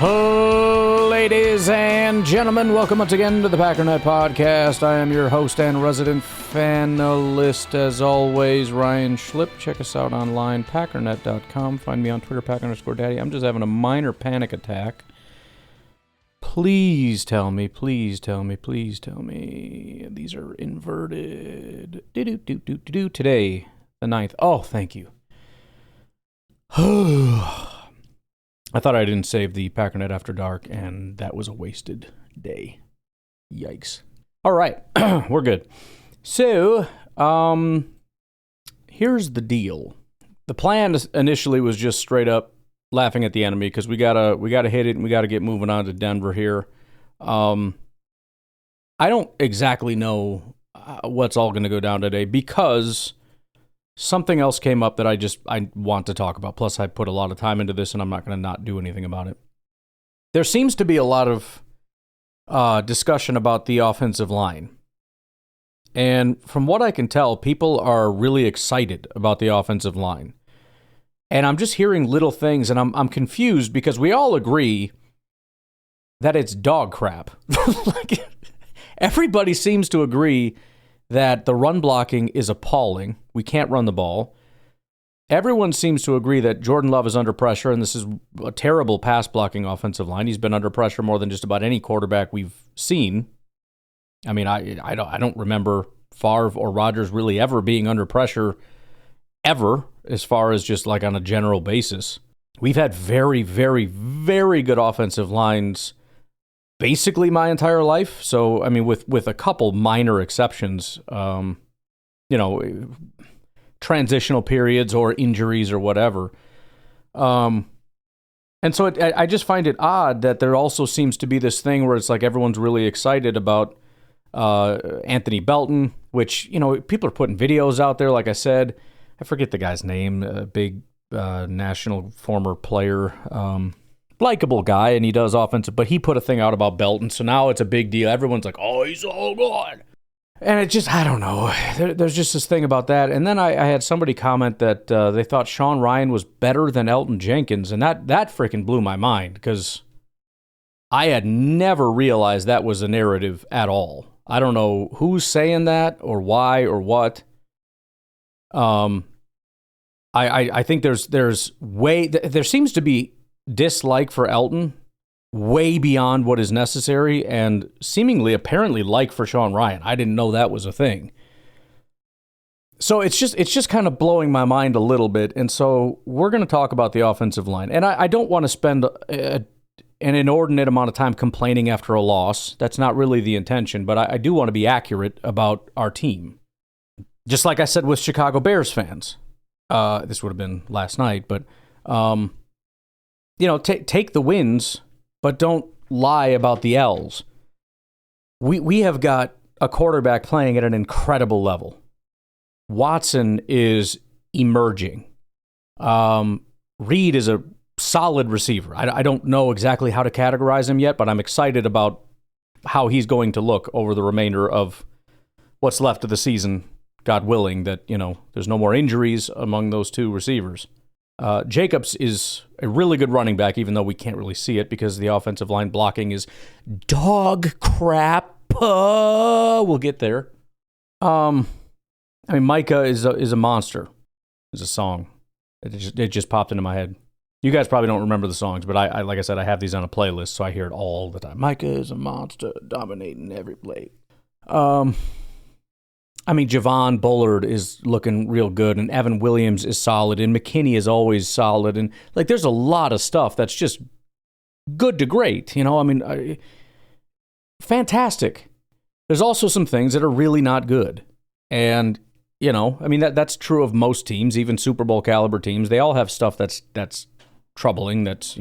Ladies and gentlemen, welcome once again to the Packernet Podcast. I am your host and resident fanalist, as always, Ryan Schlipp. Check us out online, packernet.com. Find me on Twitter, pack_daddy. I'm just having a minor panic attack. Please tell me. These are inverted. Today, the 9th. Oh, thank you. I thought I didn't save the Packernet After Dark, and that was a wasted day. Yikes. All right, we're good. So, here's the deal. The plan initially was just straight up laughing at the enemy, because we gotta hit it, and we gotta get moving on to Denver here. I don't exactly know what's all going to go down today, because something else came up that I want to talk about. Plus, I put a lot of time into this, and I'm not going to not do anything about it. There seems to be a lot of discussion about the offensive line. And from what I can tell, people are really excited about the offensive line. And I'm just hearing little things, and I'm confused, because we all agree that it's dog crap. Like, everybody seems to agree that the run blocking is appalling. We can't run the ball. Everyone seems to agree that Jordan Love is under pressure, and this is a terrible pass blocking offensive line. He's been under pressure more than just about any quarterback we've seen. I mean, I don't remember Favre or Rodgers really ever being under pressure ever, as far as just like on a general basis. We've had very, very, very good offensive lines basically my entire life. So, I mean, with a couple minor exceptions, transitional periods or injuries or whatever. And so I just find it odd that there also seems to be this thing where it's like everyone's really excited about Anthony Belton, which, people are putting videos out there. Like I said, I forget the guy's name, a big national former player, likable guy, and he does offensive, but he put a thing out about Belton, so now it's a big deal. Everyone's like, oh, he's all good. And it just, I don't know. There's just this thing about that. And then I had somebody comment that they thought Sean Ryan was better than Elton Jenkins, and that freaking blew my mind, because I had never realized that was a narrative at all. I don't know who's saying that or why or what. I think there seems to be dislike for Elton way beyond what is necessary, and seemingly apparently like for Sean Ryan. I didn't know that was a thing. So it's just kind of blowing my mind a little bit. And so we're going to talk about the offensive line. And I don't want to spend an inordinate amount of time complaining after a loss. That's not really the intention, but I do want to be accurate about our team. Just like I said with Chicago Bears fans. This would have been last night, but take the wins, but don't lie about the L's. We have got a quarterback playing at an incredible level. Watson is emerging. Reed is a solid receiver. I don't know exactly how to categorize him yet, but I'm excited about how he's going to look over the remainder of what's left of the season, God willing, that, there's no more injuries among those two receivers. Jacobs is a really good running back, even though we can't really see it because the offensive line blocking is dog crap. We'll get there. Micah is a monster. It's a song. It just popped into my head. You guys probably don't remember the songs, but I like I said, I have these on a playlist, so I hear it all the time. Micah is a monster, dominating every play. Javon Bullard is looking real good, and Evan Williams is solid, and McKinney is always solid, and there's a lot of stuff that's just good to great, fantastic. There's also some things that are really not good, and that's true of most teams, even Super Bowl caliber teams. They all have stuff that's troubling. That's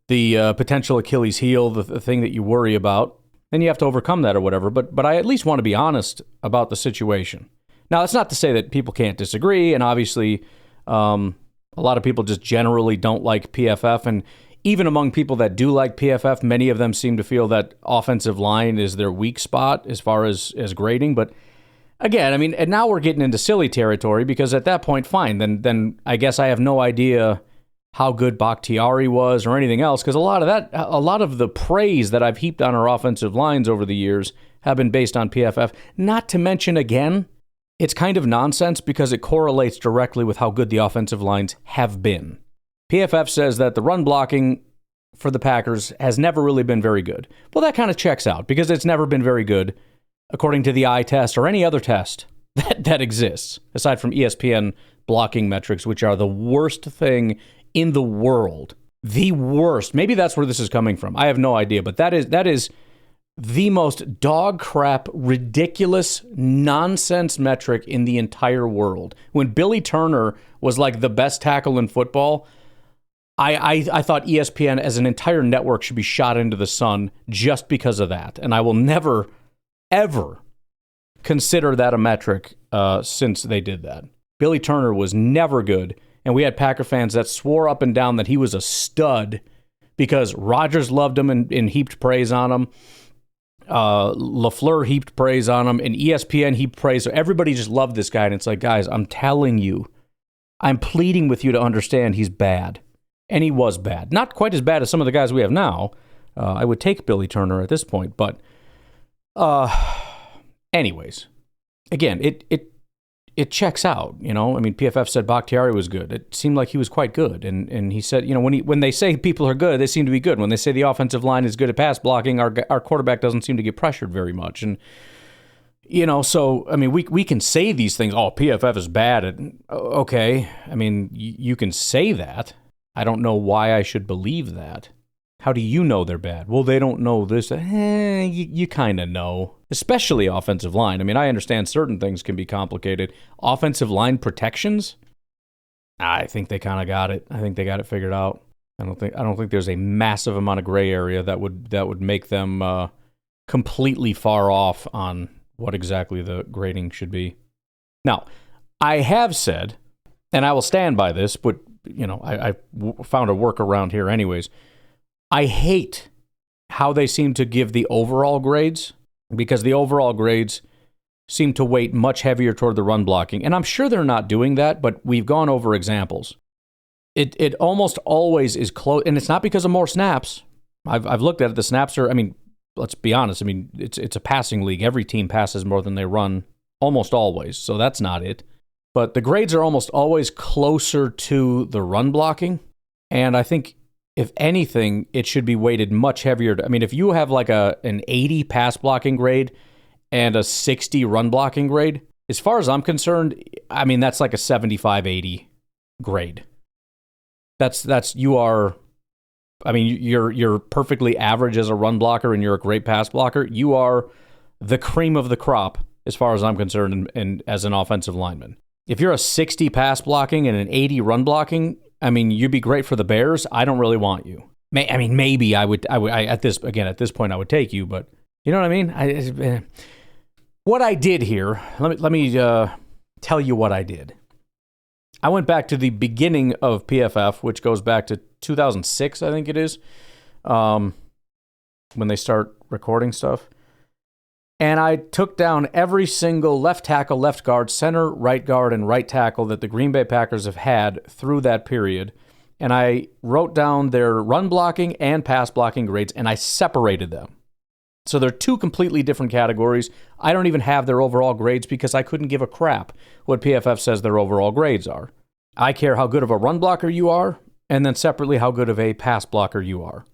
the potential Achilles heel, the thing that you worry about. Then you have to overcome that or whatever. But I at least want to be honest about the situation. Now, that's not to say that people can't disagree, and obviously a lot of people just generally don't like PFF, and even among people that do like PFF, many of them seem to feel that offensive line is their weak spot as far as grading. But again, and now we're getting into silly territory, because at that point, fine, then I guess I have no idea how good Bakhtiari was or anything else, because a lot of the praise that I've heaped on our offensive lines over the years have been based on PFF. Not to mention, again, it's kind of nonsense because it correlates directly with how good the offensive lines have been. PFF says that the run blocking for the Packers has never really been very good. Well, that kind of checks out because it's never been very good according to the eye test or any other test that exists, aside from ESPN blocking metrics, which are the worst thing in the world. The worst. Maybe that's where this is coming from. I have no idea, but that is the most dog crap, ridiculous, nonsense metric in the entire world. When Billy Turner was like the best tackle in football, I thought ESPN as an entire network should be shot into the sun just because of that. And I will never, ever consider that a metric since they did that. Billy Turner was never good. And we had Packer fans that swore up and down that he was a stud because Rodgers loved him and heaped praise on him. LaFleur heaped praise on him, and ESPN heaped praise. So everybody just loved this guy. And it's like, guys, I'm telling you, I'm pleading with you to understand he's bad. And he was bad. Not quite as bad as some of the guys we have now. I would take Billy Turner at this point. But anyways, again, it checks out, you know. I mean, PFF said Bakhtiari was good. It seemed like he was quite good. And he said, you know, when they say people are good, they seem to be good. When they say the offensive line is good at pass blocking, our quarterback doesn't seem to get pressured very much. And, you know, so, I mean, we can say these things, oh, PFF is bad. Okay, I mean, you can say that. I don't know why I should believe that. How do you know they're bad? Well, they don't know this. You kind of know, especially offensive line. I mean, I understand certain things can be complicated. Offensive line protections? I think they kind of got it. I think they got it figured out. I don't think there's a massive amount of gray area that would make them completely far off on what exactly the grading should be. Now, I have said, and I will stand by this, but you know, I found a workaround here anyways. I hate how they seem to give the overall grades because the overall grades seem to weight much heavier toward the run blocking. And I'm sure they're not doing that, but we've gone over examples. It almost always is close, and it's not because of more snaps. I've looked at it. The snaps are, I mean, let's be honest. I mean, it's a passing league. Every team passes more than they run almost always, so that's not it. But the grades are almost always closer to the run blocking. And I think, if anything, it should be weighted much heavier. I mean, if you have like an 80 pass blocking grade and a 60 run blocking grade, as far as I'm concerned, I mean, that's like a 75-80 grade. You're perfectly average as a run blocker and you're a great pass blocker. You are the cream of the crop as far as I'm concerned and as an offensive lineman. If you're a 60 pass blocking and an 80 run blocking, I mean, you'd be great for the Bears. I don't really want you. I mean, maybe I would at this point I would take you, but you know what I mean? What I did here, let me tell you what I did. I went back to the beginning of PFF, which goes back to 2006, I think it is, when they start recording stuff. And I took down every single left tackle, left guard, center, right guard, and right tackle that the Green Bay Packers have had through that period. And I wrote down their run blocking and pass blocking grades, and I separated them. So they're two completely different categories. I don't even have their overall grades because I couldn't give a crap what PFF says their overall grades are. I care how good of a run blocker you are, and then separately how good of a pass blocker you are.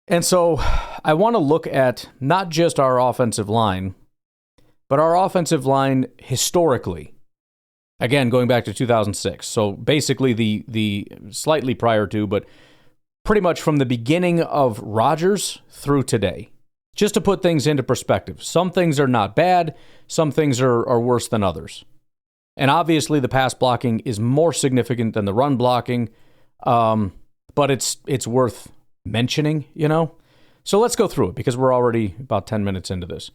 And so I want to look at not just our offensive line, but our offensive line historically. Again, going back to 2006. So basically the slightly prior to, but pretty much from the beginning of Rodgers through today. Just to put things into perspective. Some things are not bad. Some things are worse than others. And obviously the pass blocking is more significant than the run blocking. But it's worth mentioning, you know? So let's go through it because we're already about 10 minutes into this.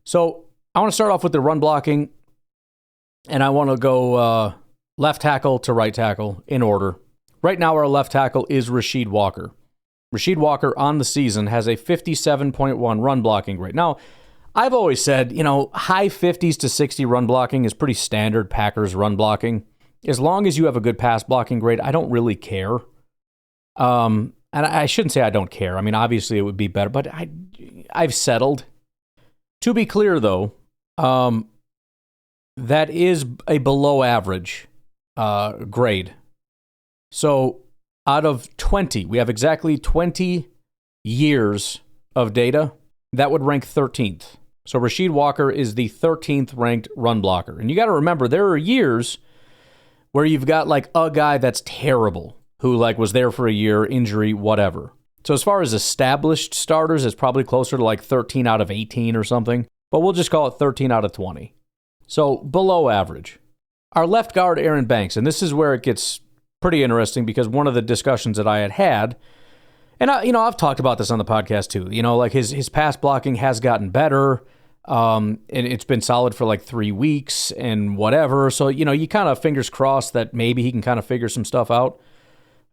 So I want to start off with the run blocking, and I want to go left tackle to right tackle in order. Right now our left tackle is Rasheed Walker. Rasheed Walker on the season has a 57.1 run blocking grade. Now, I've always said, you know, high 50s to 60 run blocking is pretty standard Packers run blocking. as long as you have a good pass blocking grade, I don't really care. And I shouldn't say I don't care. I mean, obviously it would be better, but I've settled. To be clear, though, that is a below average grade. So out of 20, we have exactly 20 years of data. That would rank 13th. So Rasheed Walker is the 13th ranked run blocker. And you got to remember, there are years where you've got like a guy that's terrible, who like was there for a year, injury, whatever. So as far as established starters, it's probably closer to like 13 out of 18 or something. But we'll just call it 13 out of 20. So below average. Our left guard, Aaron Banks, and this is where it gets pretty interesting because one of the discussions that I had, and I've talked about this on the podcast too, like his pass blocking has gotten better, and it's been solid for like 3 weeks and whatever. So, you kind of fingers crossed that maybe he can kind of figure some stuff out.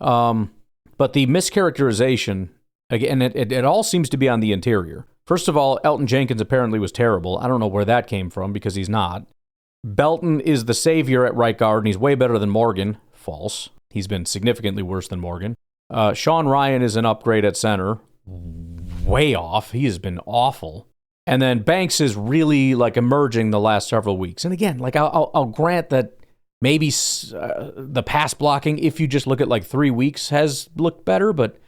But the mischaracterization, again, it all seems to be on the interior. First of all, Elton Jenkins apparently was terrible. I don't know where that came from because he's not. Belton is the savior at right guard, and he's way better than Morgan. False. He's been significantly worse than Morgan. Sean Ryan is an upgrade at center. Way off. He has been awful. And then Banks is really like emerging the last several weeks. And again, like I'll grant that maybe the pass blocking, if you just look at like 3 weeks, has looked better. But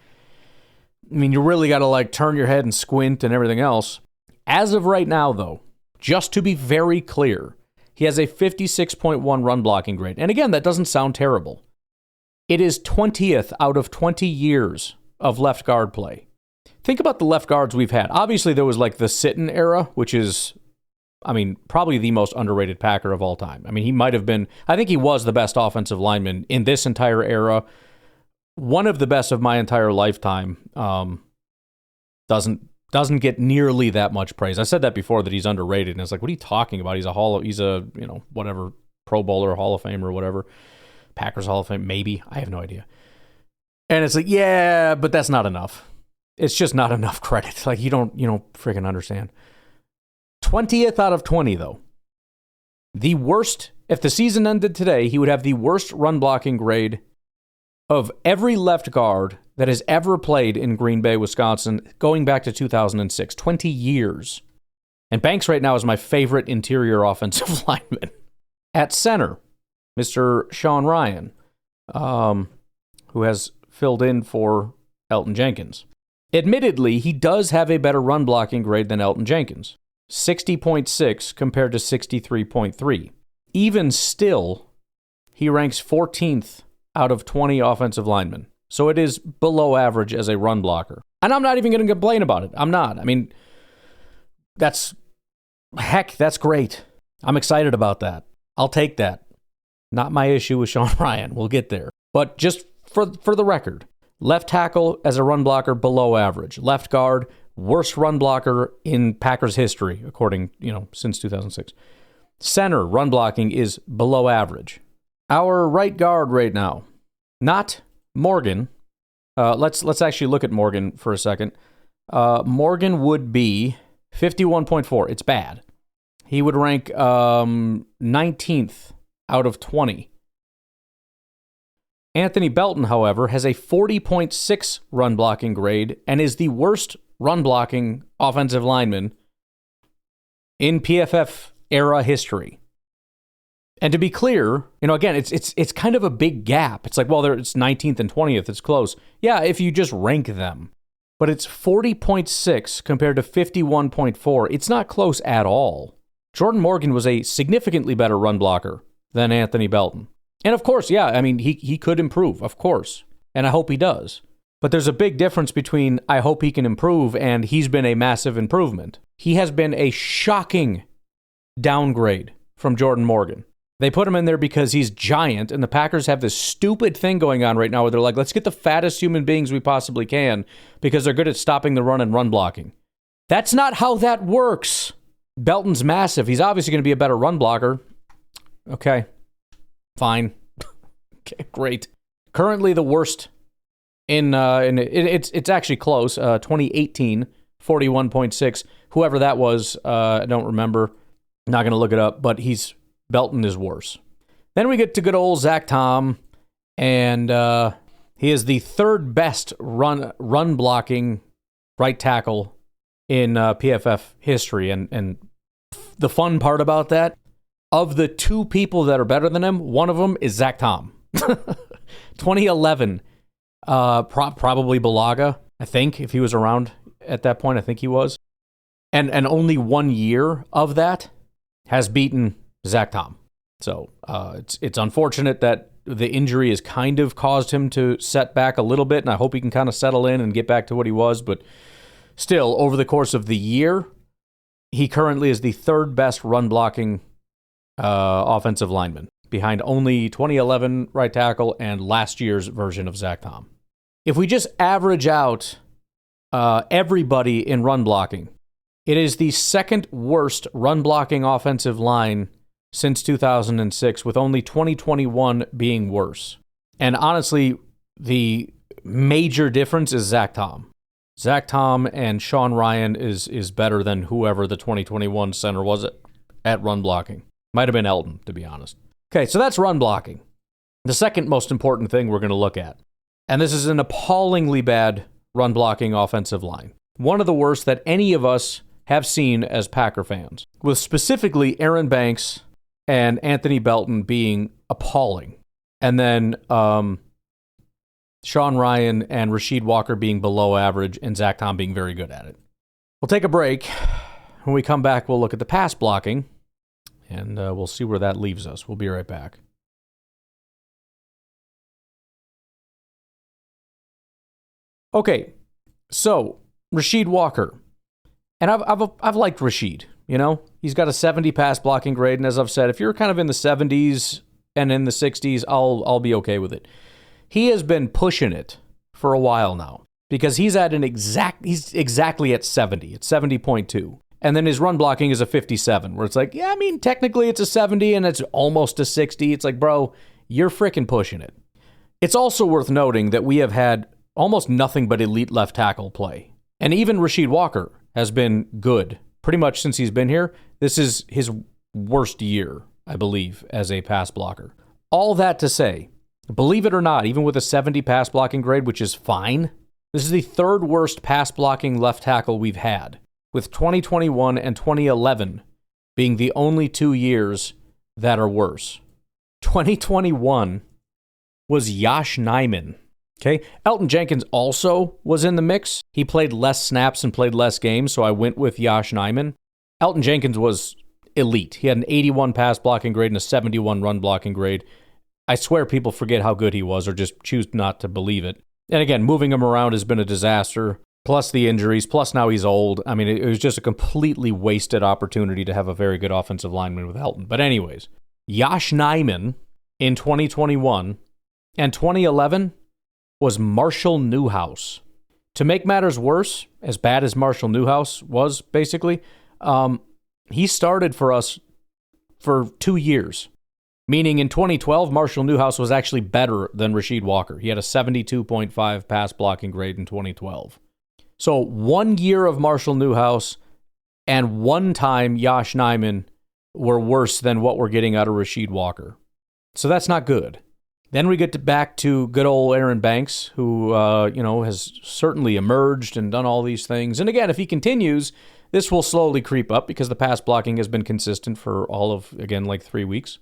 I mean, you really got to like turn your head and squint and everything else. As of right now, though, just to be very clear, he has a 56.1 run blocking grade. And again, that doesn't sound terrible. It is 20th out of 20 years of left guard play. Think about the left guards we've had. Obviously, there was like the Sitton era, which is, I mean, probably the most underrated Packer of all time. I mean, he might have been, I think he was the best offensive lineman in this entire era. One of the best of my entire lifetime. Doesn't get nearly that much praise. I said that before, that he's underrated, and it's like, what are you talking about? He's a whatever, Pro Bowler, Hall of Fame or whatever. Packers Hall of Fame, maybe. I have no idea. And it's like, yeah, but that's not enough. It's just not enough credit. Like, you don't freaking understand. 20th out of 20, though. The worst, if the season ended today, he would have the worst run blocking grade of every left guard that has ever played in Green Bay, Wisconsin, going back to 2006. 20 years. And Banks right now is my favorite interior offensive lineman. At center, Mr. Sean Ryan, who has filled in for Elton Jenkins. Admittedly, he does have a better run blocking grade than Elton Jenkins. 60.6 compared to 63.3. Even still, he ranks 14th out of 20 offensive linemen. So it is below average as a run blocker. And I'm not even going to complain about it. I'm not. I mean, that's great. I'm excited about that. I'll take that. Not my issue with Sean Ryan. We'll get there. But just for the record, left tackle as a run blocker, below average. Left guard, worst run blocker in Packers history, according, since 2006. Center, run blocking is below average. Our right guard right now, not Morgan. Let's actually look at Morgan for a second. Morgan would be 51.4. It's bad. He would rank 19th out of 20. Anthony Belton, however, has a 40.6 run blocking grade and is the worst run blocking offensive lineman in PFF era history. And to be clear, again, it's kind of a big gap. It's like, well, it's 19th and 20th. It's close. Yeah, if you just rank them. But it's 40.6 compared to 51.4. It's not close at all. Jordan Morgan was a significantly better run blocker than Anthony Belton. And of course, yeah, I mean, he could improve, of course. And I hope he does. But there's a big difference between I hope he can improve and he's been a massive improvement. He has been a shocking downgrade from Jordan Morgan. They put him in there because he's giant, and the Packers have this stupid thing going on right now where they're like, let's get the fattest human beings we possibly can because they're good at stopping the run and run blocking. That's not how that works. Belton's massive. He's obviously going to be a better run blocker. Okay. Fine. Okay, great. Currently the worst it's actually close. 2018, 41.6. Whoever that was, I don't remember. Not going to look it up, but Belton is worse. Then we get to good old Zach Tom, and he is the third best run blocking right tackle in PFF history. And the fun part about that, of the two people that are better than him, one of them is Zach Tom. 2011, probably Balaga, I think, if he was around at that point. I think he was. And only 1 year of that has beaten Zach Tom. So it's unfortunate that the injury has kind of caused him to set back a little bit, and I hope he can kind of settle in and get back to what he was. But still, over the course of the year, he currently is the third best run-blocking offensive lineman, behind only 2011 right tackle and last year's version of Zach Tom. If we just average out everybody in run blocking, it is the second worst run blocking offensive line since 2006, with only 2021 being worse. And honestly, the major difference is Zach Tom. Zach Tom and Sean Ryan is better than whoever the 2021 center was at run blocking. Might have been Elton, to be honest. Okay, so that's run blocking. The second most important thing we're going to look at, and this is an appallingly bad run blocking offensive line. One of the worst that any of us have seen as Packer fans, with specifically Aaron Banks and Anthony Belton being appalling. And then Sean Ryan and Rasheed Walker being below average, and Zach Tom being very good at it. We'll take a break. When we come back, we'll look at the pass blocking, and we'll see where that leaves us. We'll be right back. Okay, so Rasheed Walker. And I've liked Rasheed, you know? He's got a 70 pass blocking grade, and as I've said, if you're kind of in the 70s and in the 60s, I'll be okay with it. He has been pushing it for a while now, because he's exactly at 70. It's 70.2. And then his run blocking is a 57, where it's like, yeah, I mean, technically it's a 70 and it's almost a 60. It's like, bro, you're freaking pushing it. It's also worth noting that we have had almost nothing but elite left tackle play. And even Rasheed Walker has been good pretty much since he's been here. This is his worst year, I believe, as a pass blocker. All that to say, believe it or not, even with a 70 pass blocking grade, which is fine, this is the third worst pass blocking left tackle we've had, with 2021 and 2011 being the only 2 years that are worse. 2021 was Yosh Nijman. Okay, Elton Jenkins also was in the mix. He played less snaps and played less games, so I went with Yosh Nijman. Elton Jenkins was elite. He had an 81 pass blocking grade and a 71 run blocking grade. I swear people forget how good he was or just choose not to believe it. And again, moving him around has been a disaster, plus the injuries, plus now he's old. I mean, it was just a completely wasted opportunity to have a very good offensive lineman with Elton. But anyways, Yosh Nijman in 2021 and 2011 was Marshall Newhouse. To make matters worse, as bad as Marshall Newhouse was, basically, he started for us for 2 years. Meaning in 2012, Marshall Newhouse was actually better than Rasheed Walker. He had a 72.5 pass blocking grade in 2012. So 1 year of Marshall Newhouse and one time Yosh Nijman were worse than what we're getting out of Rasheed Walker. So that's not good. Then we get back to good old Aaron Banks, who has certainly emerged and done all these things. And again, if he continues, this will slowly creep up because the pass blocking has been consistent for all of, again, like 3 weeks.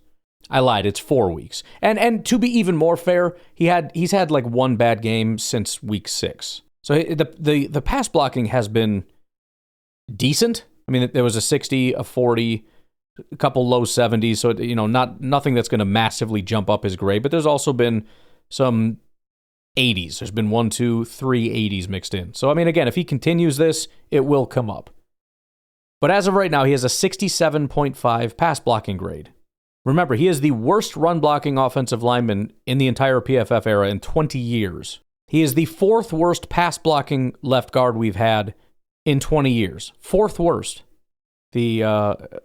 I lied, it's 4 weeks. And to be even more fair, he's had like one bad game since week 6. So the pass blocking has been decent. I mean, there was a 60, a 40, a couple low 70s, so nothing that's going to massively jump up his grade, but there's also been some 80s. There's been 1, 2, 3 80s mixed in. So I mean, again, if he continues this, it will come up. But as of right now, he has a 67.5 pass blocking grade. Remember, he is the worst run blocking offensive lineman in the entire PFF era in 20 years. He is the fourth worst pass blocking left guard we've had in 20 years. Fourth worst. The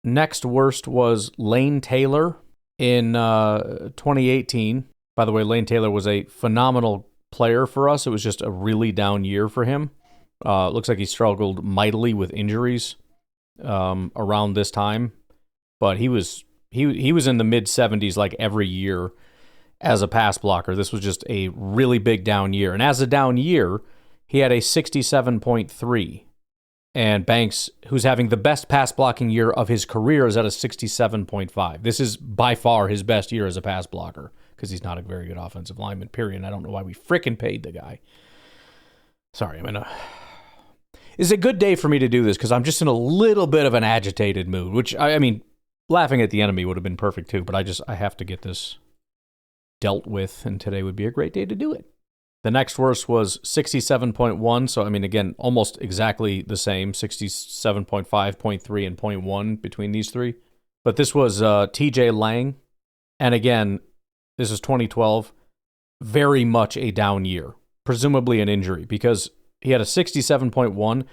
next worst was Lane Taylor in 2018. By the way, Lane Taylor was a phenomenal player for us. It was just a really down year for him. Looks like he struggled mightily with injuries around this time, but he was he was in the mid 70s like every year as a pass blocker. This was just a really big down year. And as a down year, he had a 67.3. And Banks, who's having the best pass blocking year of his career, is at a 67.5. This is by far his best year as a pass blocker because he's not a very good offensive lineman, period. I don't know why we frickin' paid the guy. Sorry, it's a good day for me to do this because I'm just in a little bit of an agitated mood, which, I mean, laughing at the enemy would have been perfect too, but I have to get this dealt with, and today would be a great day to do it. The next worst was 67.1, so I mean, again, almost exactly the same, 67.5, 0.3, and 0.1 between these three. But this was TJ Lang, and again, this is 2012, very much a down year, presumably an injury, because he had a 67.1.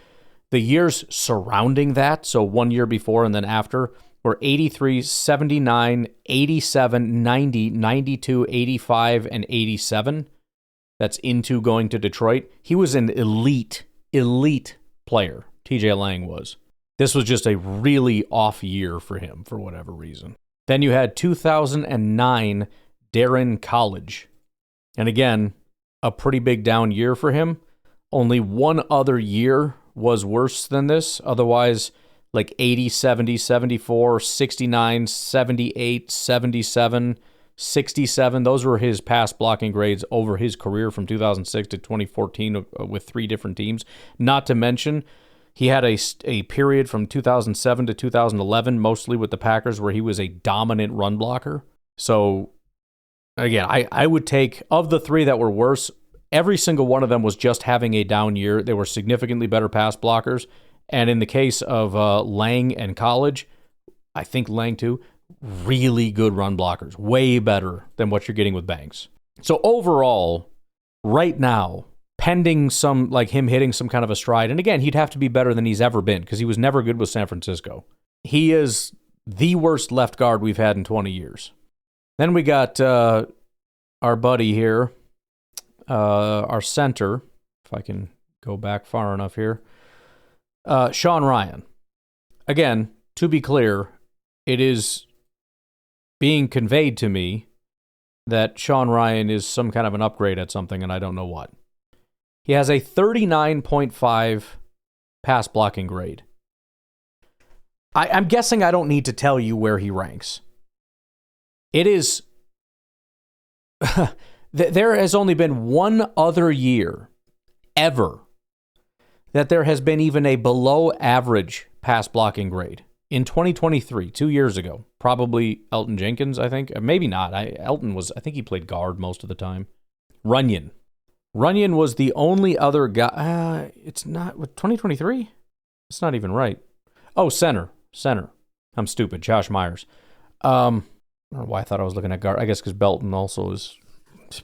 The years surrounding that, so 1 year before and then after, were 83, 79, 87, 90, 92, 85, and 87. That's into going to Detroit. He was an elite player, TJ Lang was. This was just a really off year for him for whatever reason. Then you had 2009 Darren College. And again, a pretty big down year for him. Only one other year was worse than this. Otherwise, like 80, 70, 74, 69, 78, 77, 67. Those were his pass blocking grades over his career from 2006 to 2014 with three different teams. Not to mention, he had a period from 2007 to 2011, mostly with the Packers, where he was a dominant run blocker. So, again, I would take, of the three that were worse, every single one of them was just having a down year. They were significantly better pass blockers. And in the case of Lang and College, I think Lang too, really good run blockers, way better than what you're getting with Banks. So overall, right now, pending some, like him hitting some kind of a stride, and again, he'd have to be better than he's ever been because he was never good with San Francisco. He is the worst left guard we've had in 20 years. Then we got our buddy here, our center, if I can go back far enough here, Sean Ryan. Again, to be clear, it is being conveyed to me that Sean Ryan is some kind of an upgrade at something, and I don't know what. He has a 39.5 pass blocking grade. I'm guessing I don't need to tell you where he ranks. It is... There has only been one other year, ever, that there has been even a below average pass blocking grade. In 2023, 2 years ago, probably Elton Jenkins, I think. Maybe not. Elton was, I think he played guard most of the time. Runyon was the only other guy. It's not, 2023? It's not even right. Oh, center. I'm stupid. Josh Myers. I don't know why I thought I was looking at guard. I guess because Belton also is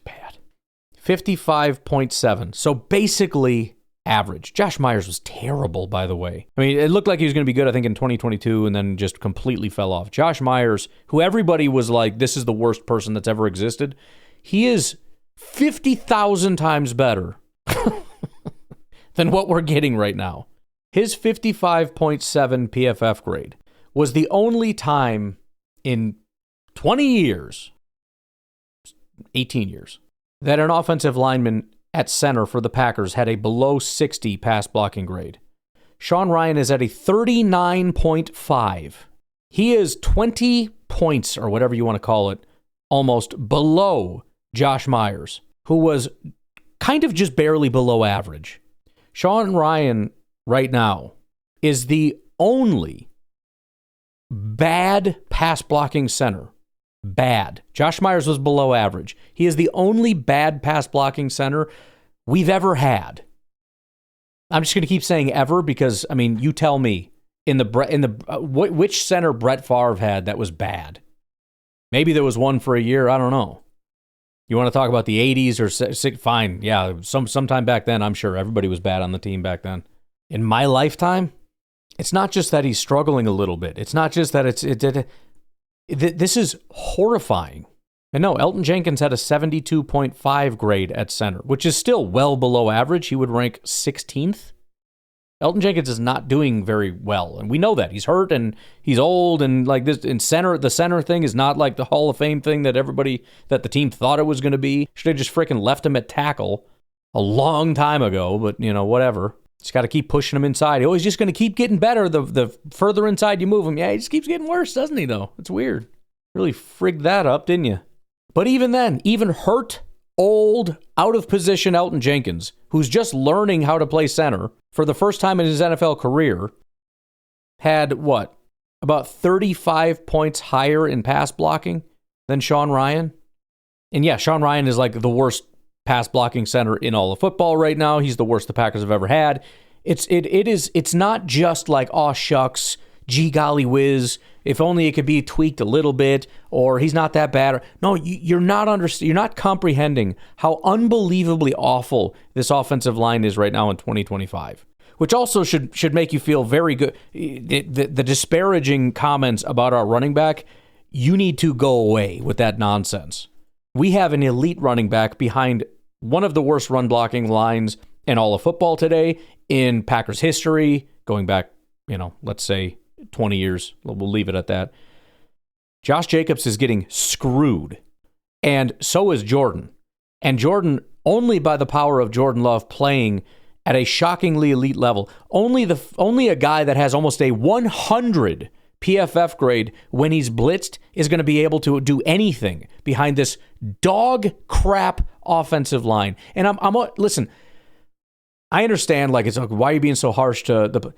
bad. 55.7. So basically average. Josh Myers was terrible, by the way. I mean, it looked like he was going to be good, I think, in 2022, and then just completely fell off. Josh Myers, who everybody was like, this is the worst person that's ever existed, he is 50,000 times better than what we're getting right now. His 55.7 PFF grade was the only time in 20 years, 18 years, that an offensive lineman at center for the Packers had a below 60 pass blocking grade. Sean Ryan is at a 39.5. He is 20 points, or whatever you want to call it, almost below Josh Myers, who was kind of just barely below average. Sean Ryan, right now, is the only bad pass blocking center. Bad. Josh Myers was below average. He is the only bad pass blocking center we've ever had. I'm just going to keep saying ever because, I mean, you tell me which center Brett Favre had that was bad. Maybe there was one for a year. I don't know. You want to talk about the 80s or fine. Yeah, sometime back then, I'm sure everybody was bad on the team back then. In my lifetime, it's not just that he's struggling a little bit. It's not just that this is horrifying. And no, Elton Jenkins had a 72.5 grade at center, which is still well below average. He would rank 16th. Elton Jenkins is not doing very well, and we know that. He's hurt and he's old, and like this in center, the center thing is not like the Hall of Fame thing that the team thought it was going to be. Should have just freaking left him at tackle a long time ago, but whatever. Just got to keep pushing him inside. He's just going to keep getting better the further inside you move him. Yeah, he just keeps getting worse, doesn't he, though? It's weird. Really frigged that up, didn't you? But even then, even hurt, old, out of position Elton Jenkins, who's just learning how to play center for the first time in his NFL career, had about 35 points higher in pass blocking than Sean Ryan. And yeah, Sean Ryan is like the worst pass blocking center in all of football right now. He's the worst the Packers have ever had. It's not just like, oh shucks, gee golly whiz, if only it could be tweaked a little bit, or he's not that bad. No, you're not comprehending how unbelievably awful this offensive line is right now in 2025. Which also should make you feel very good. The disparaging comments about our running back, you need to go away with that nonsense. We have an elite running back behind one of the worst run blocking lines in all of football today, in Packers history, going back, let's say 20 years. We'll leave it at that. Josh Jacobs is getting screwed, and so is Jordan. And Jordan, only by the power of Jordan Love playing at a shockingly elite level, only a guy that has almost a 100 PFF grade when he's blitzed is going to be able to do anything behind this dog crap offensive line. And listen, I understand, like, it's like, why are you being so harsh to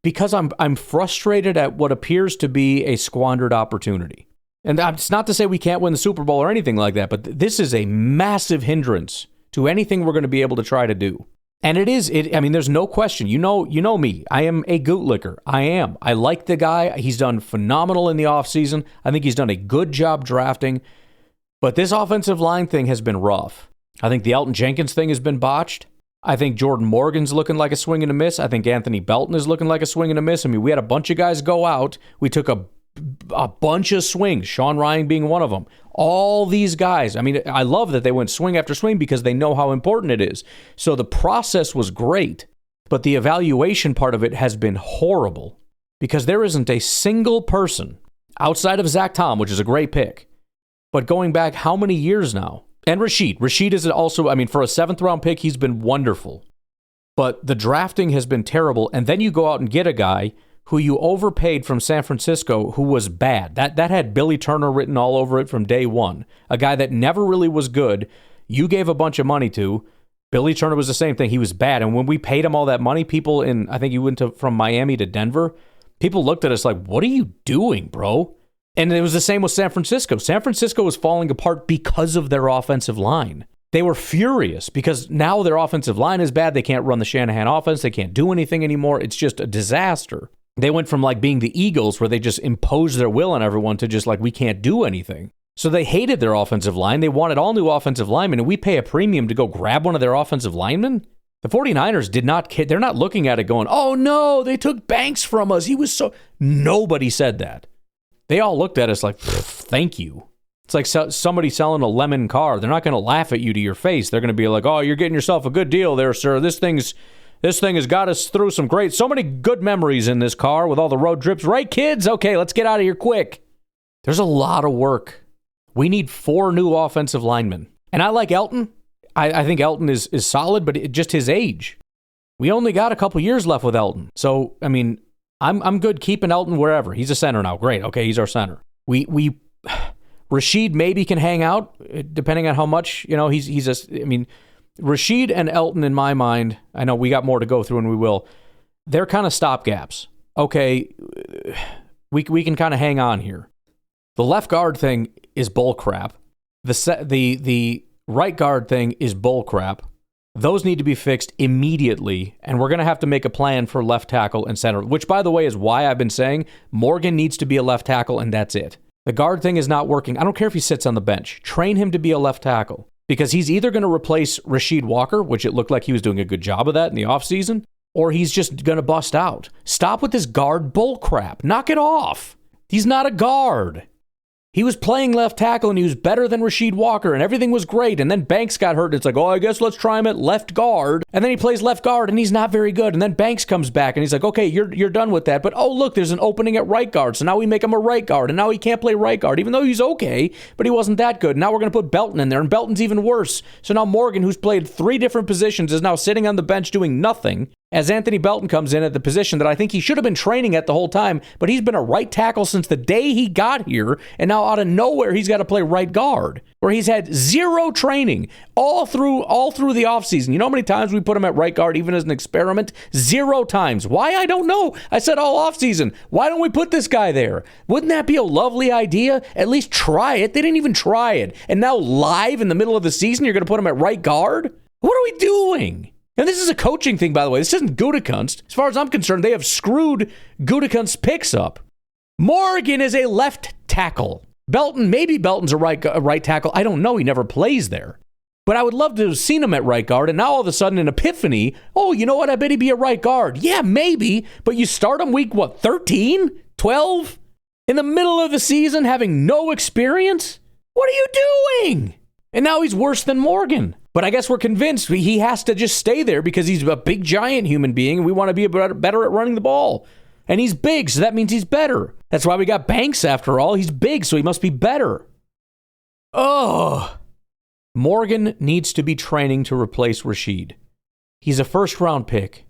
because I'm frustrated at what appears to be a squandered opportunity. And it's not to say we can't win the Super Bowl or anything like that, but this is a massive hindrance to anything we're going to be able to try to do. And there's no question. You know me. I am a gootlicker. I am. I like the guy. He's done phenomenal in the offseason. I think he's done a good job drafting. But this offensive line thing has been rough. I think the Elton Jenkins thing has been botched. I think Jordan Morgan's looking like a swing and a miss. I think Anthony Belton is looking like a swing and a miss. I mean, we had a bunch of guys go out. We took a bunch of swings, Sean Ryan being one of them. All these guys, I love that they went swing after swing because they know how important it is. So the process was great, but the evaluation part of it has been horrible because there isn't a single person outside of Zach Tom, which is a great pick, but going back how many years now? And Rashid is also, for a 7th round pick, he's been wonderful, but the drafting has been terrible. And then you go out and get a guy who you overpaid from San Francisco, who was bad. That had Billy Turner written all over it from day one. A guy that never really was good. You gave a bunch of money to. Billy Turner was the same thing. He was bad. And when we paid him all that money, people I think he went from Miami to Denver, people looked at us like, what are you doing, bro? And it was the same with San Francisco. San Francisco was falling apart because of their offensive line. They were furious because now their offensive line is bad. They can't run the Shanahan offense. They can't do anything anymore. It's just a disaster. They went from like being the Eagles where they just imposed their will on everyone to just like, we can't do anything. So they hated their offensive line. They wanted all new offensive linemen, and we pay a premium to go grab one of their offensive linemen? The 49ers did not care. They're not looking at it going, oh no, they took Banks from us. Nobody said that. They all looked at us like, thank you. It's like somebody selling a lemon car. They're not going to laugh at you to your face. They're going to be like, oh, you're getting yourself a good deal there, sir. This thing has got us through so many good memories in this car with all the road trips. Right, kids? Okay, let's get out of here quick. There's a lot of work. We need 4 new offensive linemen. And I like Elton. I think Elton is solid, but just his age. We only got a couple years left with Elton. So, I'm good keeping Elton wherever. He's a center now. Great. Okay, he's our center. Rashid maybe can hang out, depending on how much, Rashid and Elton, in my mind, I know we got more to go through and we will, they're kind of stopgaps. Okay, we can kind of hang on here. The left guard thing is bull crap. The right guard thing is bull crap. Those need to be fixed immediately, and we're going to have to make a plan for left tackle and center, which, by the way, is why I've been saying Morgan needs to be a left tackle, and that's it. The guard thing is not working. I don't care if he sits on the bench. Train him to be a left tackle. Because he's either going to replace Rasheed Walker, which it looked like he was doing a good job of that in the offseason, or he's just going to bust out. Stop with this guard bull crap. Knock it off. He's not a guard. He was playing left tackle, and he was better than Rasheed Walker, and everything was great. And then Banks got hurt, and it's like, oh, I guess let's try him at left guard. And then he plays left guard, and he's not very good. And then Banks comes back, and he's like, okay, you're done with that. But, oh, look, there's an opening at right guard. So now we make him a right guard, and now he can't play right guard, even though he's okay, but he wasn't that good. Now we're going to put Belton in there, and Belton's even worse. So now Morgan, who's played 3 different positions, is now sitting on the bench doing nothing, as Anthony Belton comes in at the position that I think he should have been training at the whole time, but he's been a right tackle since the day he got here, and now out of nowhere he's got to play right guard, where he's had 0 training all through the offseason. You know how many times we put him at right guard, even as an experiment? 0 times. Why? I don't know. I said all offseason, why don't we put this guy there? Wouldn't that be a lovely idea? At least try it. They didn't even try it. And now live in the middle of the season, you're going to put him at right guard? What are we doing? And this is a coaching thing, by the way. This isn't Gutekunst. As far as I'm concerned, they have screwed Gutekunst's picks up. Morgan is a left tackle. Maybe Belton's a right tackle. I don't know. He never plays there. But I would love to have seen him at right guard, and now all of a sudden an epiphany, oh, you know what? I bet he'd be a right guard. Yeah, maybe. But you start him week, 13? 12? In the middle of the season, having no experience? What are you doing? And now he's worse than Morgan. But I guess we're convinced he has to just stay there because he's a big, giant human being, and we want to be better at running the ball. And he's big, so that means he's better. That's why we got Banks, after all. He's big, so he must be better. Morgan needs to be training to replace Rasheed. He's a first-round pick.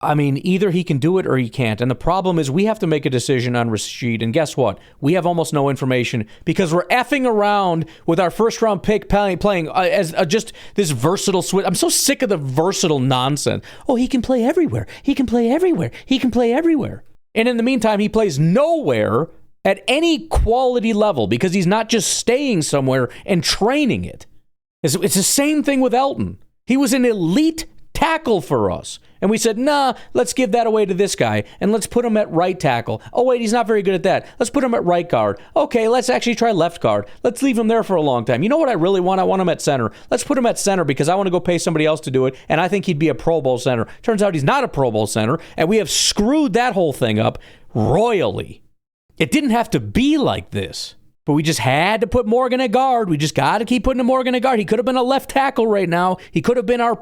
I mean, either he can do it or he can't. And the problem is we have to make a decision on Rasheed. And guess what? We have almost no information because we're effing around with our first-round pick playing as just this versatile switch. I'm so sick of the versatile nonsense. Oh, he can play everywhere. He can play everywhere. He can play everywhere. And in the meantime, he plays nowhere at any quality level because he's not just staying somewhere and training it. It's the same thing with Elton. He was an elite tackle for us. And we said, nah, let's give that away to this guy, and let's put him at right tackle. Oh, wait, he's not very good at that. Let's put him at right guard. Okay, let's actually try left guard. Let's leave him there for a long time. You know what I really want? I want him at center. Let's put him at center because I want to go pay somebody else to do it, and I think he'd be a Pro Bowl center. Turns out he's not a Pro Bowl center, and we have screwed that whole thing up royally. It didn't have to be like this. But we just had to put Morgan at guard. We just got to keep putting Morgan at guard. He could have been a left tackle right now. He could have been our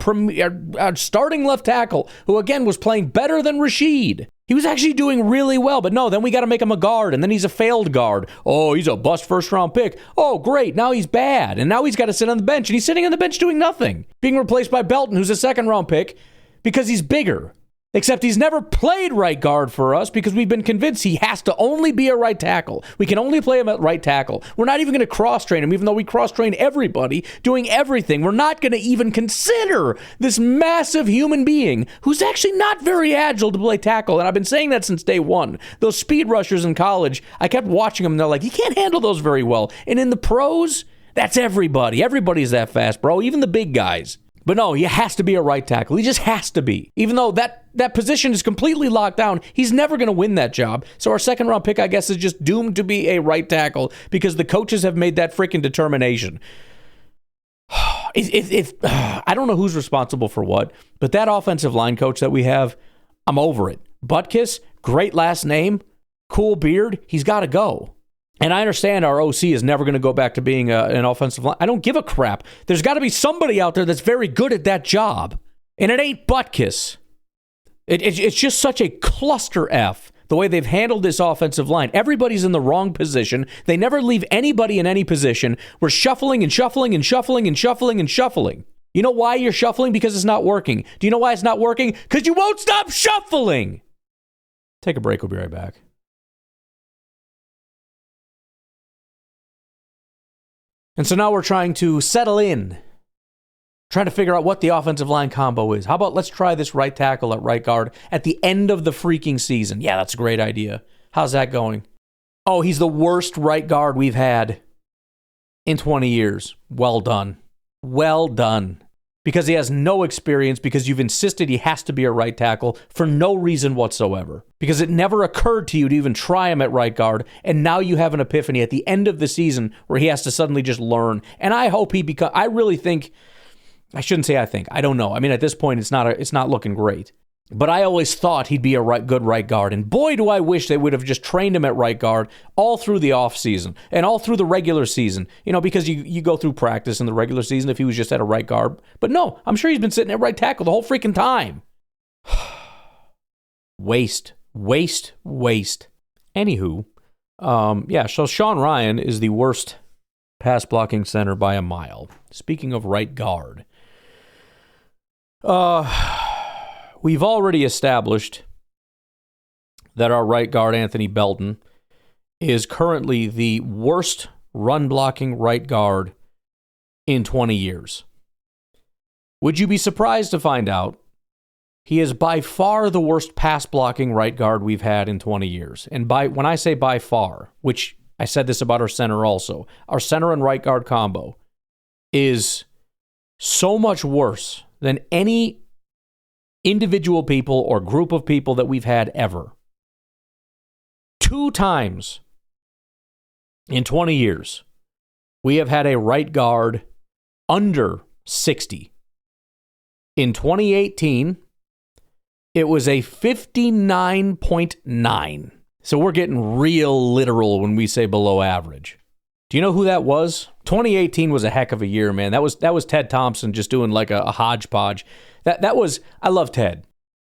starting left tackle, who, again, was playing better than Rasheed. He was actually doing really well. But no, then we got to make him a guard, and then he's a failed guard. Oh, he's a bust first-round pick. Oh, great. Now he's bad. And now he's got to sit on the bench, and he's sitting on the bench doing nothing, being replaced by Belton, who's a second-round pick, because he's bigger. Except he's never played right guard for us because we've been convinced he has to only be a right tackle. We can only play him at right tackle. We're not even going to cross-train him, even though we cross-train everybody doing everything. We're not going to even consider this massive human being who's actually not very agile to play tackle. And I've been saying that since day one. Those speed rushers in college, I kept watching them, and they're like, you can't handle those very well. And in the pros, that's everybody. Everybody's that fast, bro, even the big guys. But no, he has to be a right tackle. He just has to be. Even though that position is completely locked down, he's never going to win that job. So our second round pick, I guess, is just doomed to be a right tackle because the coaches have made that freaking determination. I don't know who's responsible for what, but that offensive line coach that we have, I'm over it. Butkus, great last name, cool beard, he's got to go. And I understand our OC is never going to go back to being an offensive line. I don't give a crap. There's got to be somebody out there that's very good at that job. And it ain't Butkus. It's just such a cluster F, the way they've handled this offensive line. Everybody's in the wrong position. They never leave anybody in any position. We're shuffling and shuffling and shuffling and shuffling and shuffling. You know why you're shuffling? Because it's not working. Do you know why it's not working? Because you won't stop shuffling. Take a break. We'll be right back. And so now we're trying to settle in, trying to figure out what the offensive line combo is. How about let's try this right tackle at right guard at the end of the freaking season? Yeah, that's a great idea. How's that going? Oh, he's the worst right guard we've had in 20 years. Well done. Well done. Because he has no experience, because you've insisted he has to be a right tackle for no reason whatsoever. Because it never occurred to you to even try him at right guard, and now you have an epiphany at the end of the season where he has to suddenly just learn. And I hope he I really think, I shouldn't say I think, I don't know. I mean, at this point, it's not looking great. But I always thought he'd be a good right guard. And boy, do I wish they would have just trained him at right guard all through the offseason and all through the regular season. Because you go through practice in the regular season if he was just at a right guard. But no, I'm sure he's been sitting at right tackle the whole freaking time. Waste. Anywho, so Sean Ryan is the worst pass blocking center by a mile. Speaking of right guard. We've already established that our right guard, Anthony Belton, is currently the worst run-blocking right guard in 20 years. Would you be surprised to find out he is by far the worst pass-blocking right guard we've had in 20 years? And when I say by far, which I said this about our center also, our center and right guard combo is so much worse than any individual people or group of people that we've had ever. 2 times in 20 years, we have had a right guard under 60. In 2018, it was a 59.9. So we're getting real literal when we say below average. Do you know who that was? 2018 was a heck of a year, man. That was Ted Thompson just doing like a hodgepodge. I love Ted.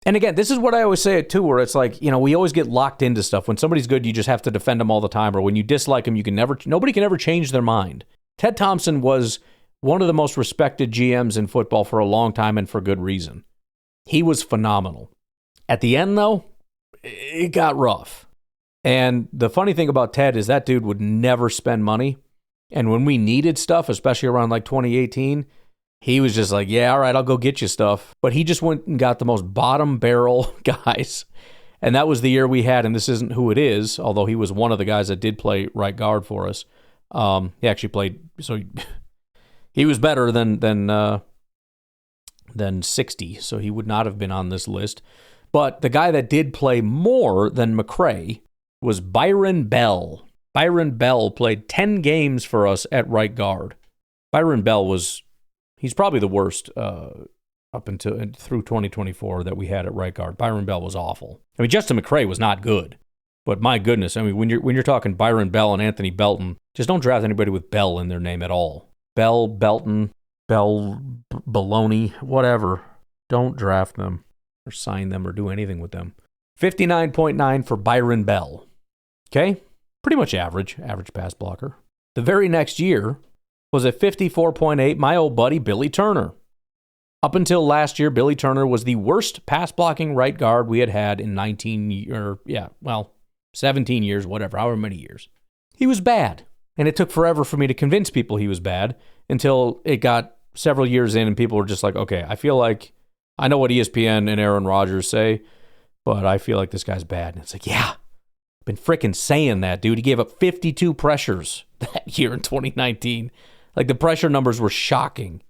And again, this is what I always say too, where it's like, we always get locked into stuff. When somebody's good, you just have to defend them all the time. Or when you dislike them, nobody can ever change their mind. Ted Thompson was one of the most respected GMs in football for a long time, and for good reason. He was phenomenal. At the end, though, it got rough. And the funny thing about Ted is that dude would never spend money. And when we needed stuff, especially around like 2018, he was just like, yeah, all right, I'll go get you stuff. But he just went and got the most bottom barrel guys. And that was the year we had, and this isn't who it is, although he was one of the guys that did play right guard for us. He actually played, so he was better than 60, so he would not have been on this list. But the guy that did play more than McCray was Byron Bell. Byron Bell played 10 games for us at right guard. Byron Bell he's probably the worst up until through 2024 that we had at right guard. Byron Bell was awful. I mean, Justin McCray was not good, but my goodness, I mean, when you're talking Byron Bell and Anthony Belton, just don't draft anybody with Bell in their name at all. Bell, Belton, Bell, Baloney, whatever. Don't draft them or sign them or do anything with them. 59.9 for Byron Bell. Okay? Pretty much average pass blocker. The very next year was a 54.8, my old buddy Billy Turner. Up until last year, Billy Turner was the worst pass blocking right guard we had in 17 years, whatever, however many years. He was bad. And it took forever for me to convince people he was bad until it got several years in and people were just like, okay, I feel like I know what ESPN and Aaron Rodgers say, but I feel like this guy's bad. And it's like, yeah, I've been freaking saying that, dude. He gave up 52 pressures that year in 2019. Like, the pressure numbers were shocking.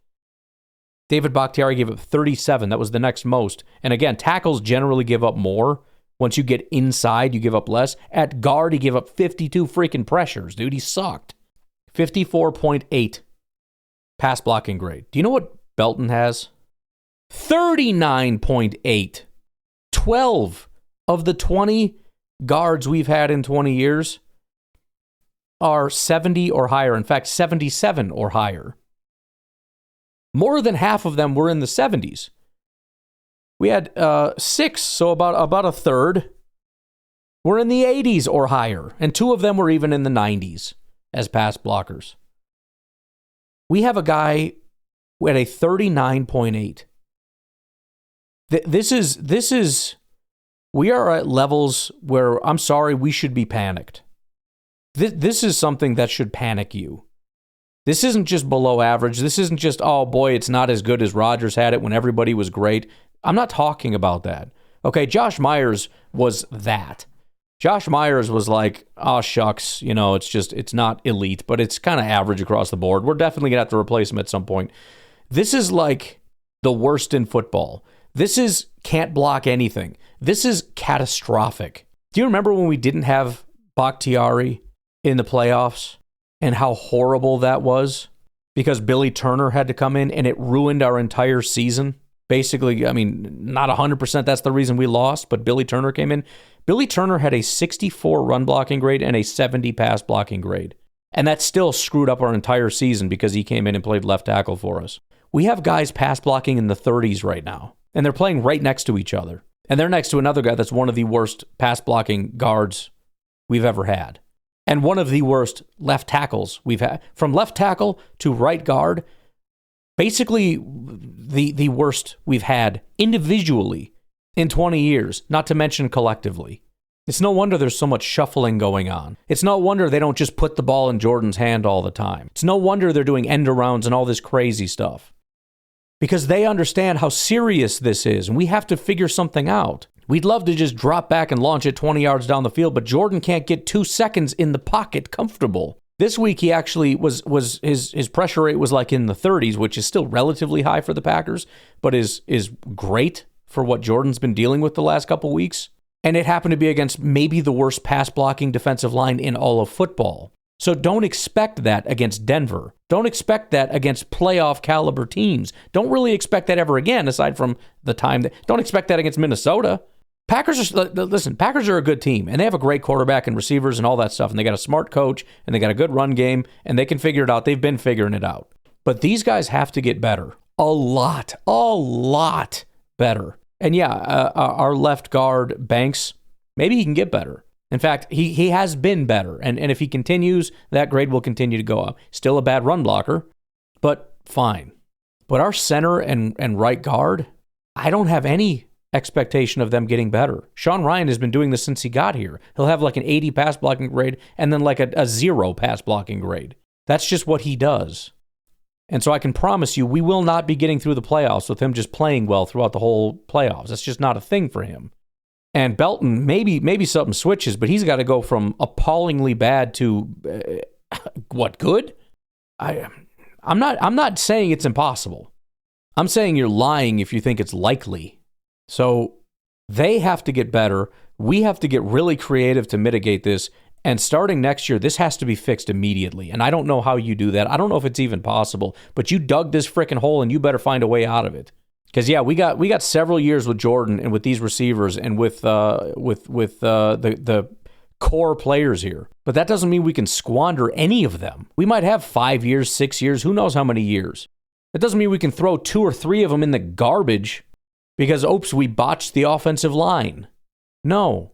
David Bakhtiari gave up 37. That was the next most. And again, tackles generally give up more. Once you get inside, you give up less. At guard, he gave up 52 freaking pressures, dude. He sucked. 54.8 pass blocking grade. Do you know what Belton has? 39.8. 12 of the 20 guards we've had in 20 years are 70 or higher. In fact, 77 or higher. More than half of them were in the 70s. We had 6, so about a third were in the 80s or higher, and 2 of them were even in the 90s as pass blockers. We have a guy who had a 39.8. This is, we are at levels where, I'm sorry, we should be panicked. This is something that should panic you. This isn't just below average. This isn't just, oh boy, it's not as good as Rodgers had it when everybody was great. I'm not talking about that. Okay, Josh Myers was that. Josh Myers was like, oh shucks, it's not elite, but it's kind of average across the board. We're definitely going to have to replace him at some point. This is like the worst in football. This is can't block anything. This is catastrophic. Do you remember when we didn't have Bakhtiari in the playoffs and how horrible that was? Because Billy Turner had to come in and it ruined our entire season. Basically, I mean, not 100% that's the reason we lost, but Billy Turner came in. Billy Turner had a 64 run blocking grade and a 70 pass blocking grade. And that still screwed up our entire season because he came in and played left tackle for us. We have guys pass blocking in the 30s right now, and they're playing right next to each other. And they're next to another guy that's one of the worst pass blocking guards we've ever had. And one of the worst left tackles we've had. From left tackle to right guard, basically the worst we've had individually in 20 years, not to mention collectively. It's no wonder there's so much shuffling going on. It's no wonder they don't just put the ball in Jordan's hand all the time. It's no wonder they're doing end arounds and all this crazy stuff. Because they understand how serious this is, and we have to figure something out. We'd love to just drop back and launch it 20 yards down the field, but Jordan can't get 2 seconds in the pocket comfortable. This week, he actually was his pressure rate was like in the 30s, which is still relatively high for the Packers, but is great for what Jordan's been dealing with the last couple weeks. And it happened to be against maybe the worst pass blocking defensive line in all of football. So don't expect that against Denver. Don't expect that against playoff caliber teams. Don't really expect that ever again, aside from the time that. Don't expect that against Minnesota. Packers are a good team, and they have a great quarterback and receivers and all that stuff, and they got a smart coach, and they got a good run game, and they can figure it out. They've been figuring it out. But these guys have to get better. A lot better. And yeah, our left guard, Banks, maybe he can get better. In fact, he has been better, and if he continues, that grade will continue to go up. Still a bad run blocker, but fine. But our center and right guard, I don't have any expectation of them getting better. Sean Ryan has been doing this since he got here. He'll have like an 80 pass blocking grade and then like a 0 pass blocking grade. That's just what he does. And so I can promise you, we will not be getting through the playoffs with him just playing well throughout the whole playoffs. That's just not a thing for him. And Belton, maybe something switches, but he's got to go from appallingly bad to good? I'm not saying it's impossible. I'm saying you're lying if you think it's likely. So they have to get better. We have to get really creative to mitigate this. And starting next year, this has to be fixed immediately. And I don't know how you do that. I don't know if it's even possible. But you dug this frickin' hole, and you better find a way out of it. Because yeah, we got several years with Jordan and with these receivers and with the core players here. But that doesn't mean we can squander any of them. We might have 5 years, 6 years, who knows how many years. That doesn't mean we can throw 2 or 3 of them in the garbage because, oops, we botched the offensive line. No,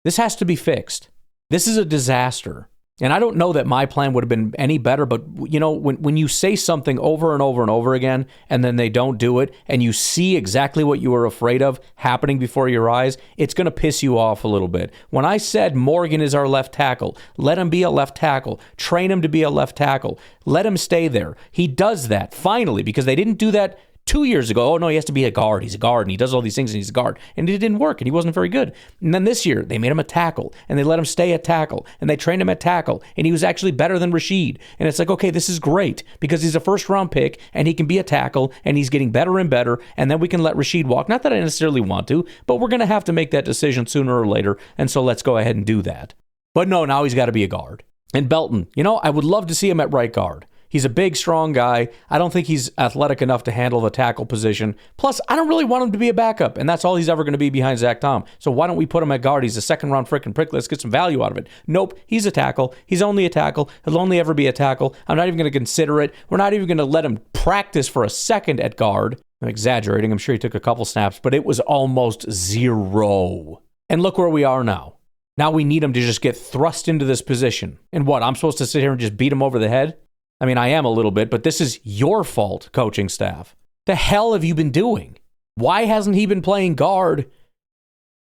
this has to be fixed. This is a disaster. And I don't know that my plan would have been any better, but you know, when you say something over and over and over again, and then they don't do it, and you see exactly what you were afraid of happening before your eyes, it's going to piss you off a little bit. When I said Morgan is our left tackle, let him be a left tackle, train him to be a left tackle, let him stay there. He does that, finally, because they didn't do that 2 years ago. Oh, no, he has to be a guard. He's a guard, and he does all these things, and he's a guard. And it didn't work, and he wasn't very good. And then this year, they made him a tackle, and they let him stay at tackle, and they trained him at tackle, and he was actually better than Rashid. And it's like, okay, this is great, because he's a first-round pick, and he can be a tackle, and he's getting better and better, and then we can let Rashid walk. Not that I necessarily want to, but we're going to have to make that decision sooner or later, and so let's go ahead and do that. But no, now he's got to be a guard. And Belton, you know, I would love to see him at right guard. He's a big, strong guy. I don't think he's athletic enough to handle the tackle position. Plus, I don't really want him to be a backup, and that's all he's ever going to be behind Zach Tom. So why don't we put him at guard? He's a second-round frickin' prick. Let's get some value out of it. Nope, he's a tackle. He's only a tackle. He'll only ever be a tackle. I'm not even going to consider it. We're not even going to let him practice for a second at guard. I'm exaggerating. I'm sure he took a couple snaps, but it was almost 0. And look where we are now. Now we need him to just get thrust into this position. And what, I'm supposed to sit here and just beat him over the head? I mean, I am a little bit, but this is your fault, coaching staff. The hell have you been doing? Why hasn't he been playing guard?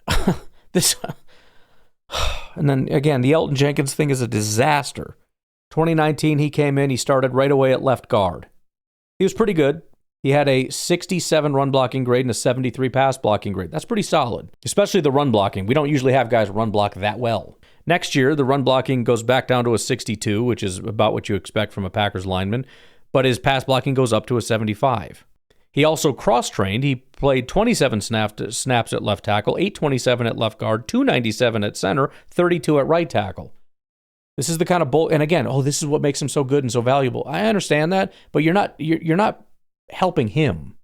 And then, again, the Elton Jenkins thing is a disaster. 2019, he came in, he started right away at left guard. He was pretty good. He had a 67 run blocking grade and a 73 pass blocking grade. That's pretty solid, especially the run blocking. We don't usually have guys run block that well. Next year, the run blocking goes back down to a 62, which is about what you expect from a Packers lineman, but his pass blocking goes up to a 75. He also cross-trained. He played 27 snaps at left tackle, 827 at left guard, 297 at center, 32 at right tackle. This is the kind of and again, this is what makes him so good and so valuable. I understand that, but you're not helping him.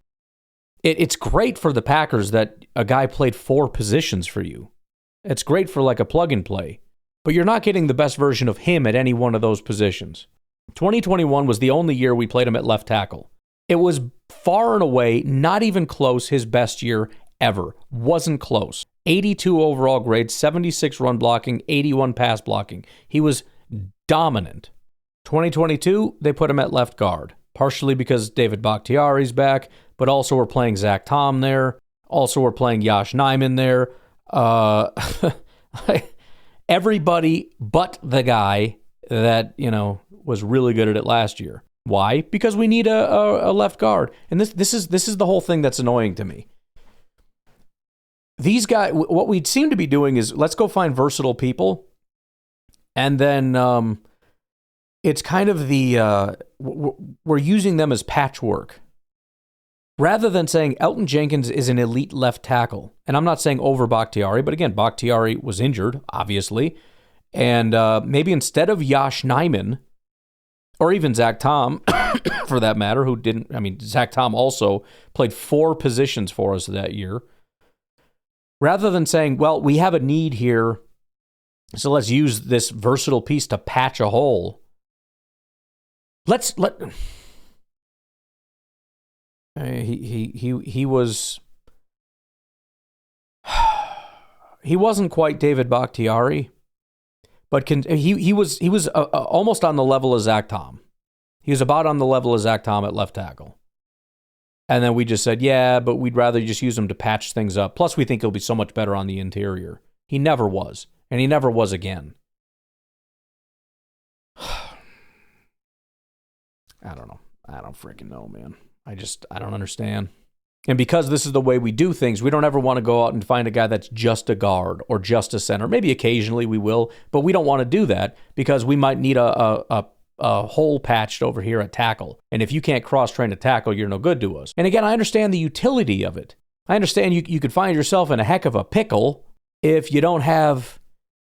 It's great for the Packers that a guy played 4 positions for you. It's great for like a plug and play, but you're not getting the best version of him at any one of those positions. 2021 was the only year we played him at left tackle. It was far and away, not even close, his best year ever. Wasn't close. 82 overall grade, 76 run blocking, 81 pass blocking. He was dominant. 2022, they put him at left guard, partially because David Bakhtiari's back, but also we're playing Zach Tom there. Also, we're playing Josh Nijman there. Everybody but the guy that, was really good at it last year. Why? Because we need a left guard. And this is the whole thing that's annoying to me. These guys, what we seem to be doing is let's go find versatile people. And then it's kind of we're using them as patchwork. Rather than saying Elton Jenkins is an elite left tackle. And I'm not saying over Bakhtiari, but again, Bakhtiari was injured, obviously. And maybe instead of Josh Nijman, or even Zach Tom, for that matter, Zach Tom also played 4 positions for us that year. Rather than saying, well, we have a need here, so let's use this versatile piece to patch a hole. He wasn't quite David Bakhtiari, but he was almost on the level of Zach Tom. He was about on the level of Zach Tom at left tackle. And then we just said, yeah, but we'd rather just use him to patch things up. Plus, we think he'll be so much better on the interior. He never was, and he never was again. I don't know. I don't freaking know, man. I don't understand. And because this is the way we do things, we don't ever want to go out and find a guy that's just a guard or just a center. Maybe occasionally we will, but we don't want to do that because we might need a hole patched over here at tackle. And if you can't cross-train a tackle, you're no good to us. And again, I understand the utility of it. I understand you could find yourself in a heck of a pickle if you don't have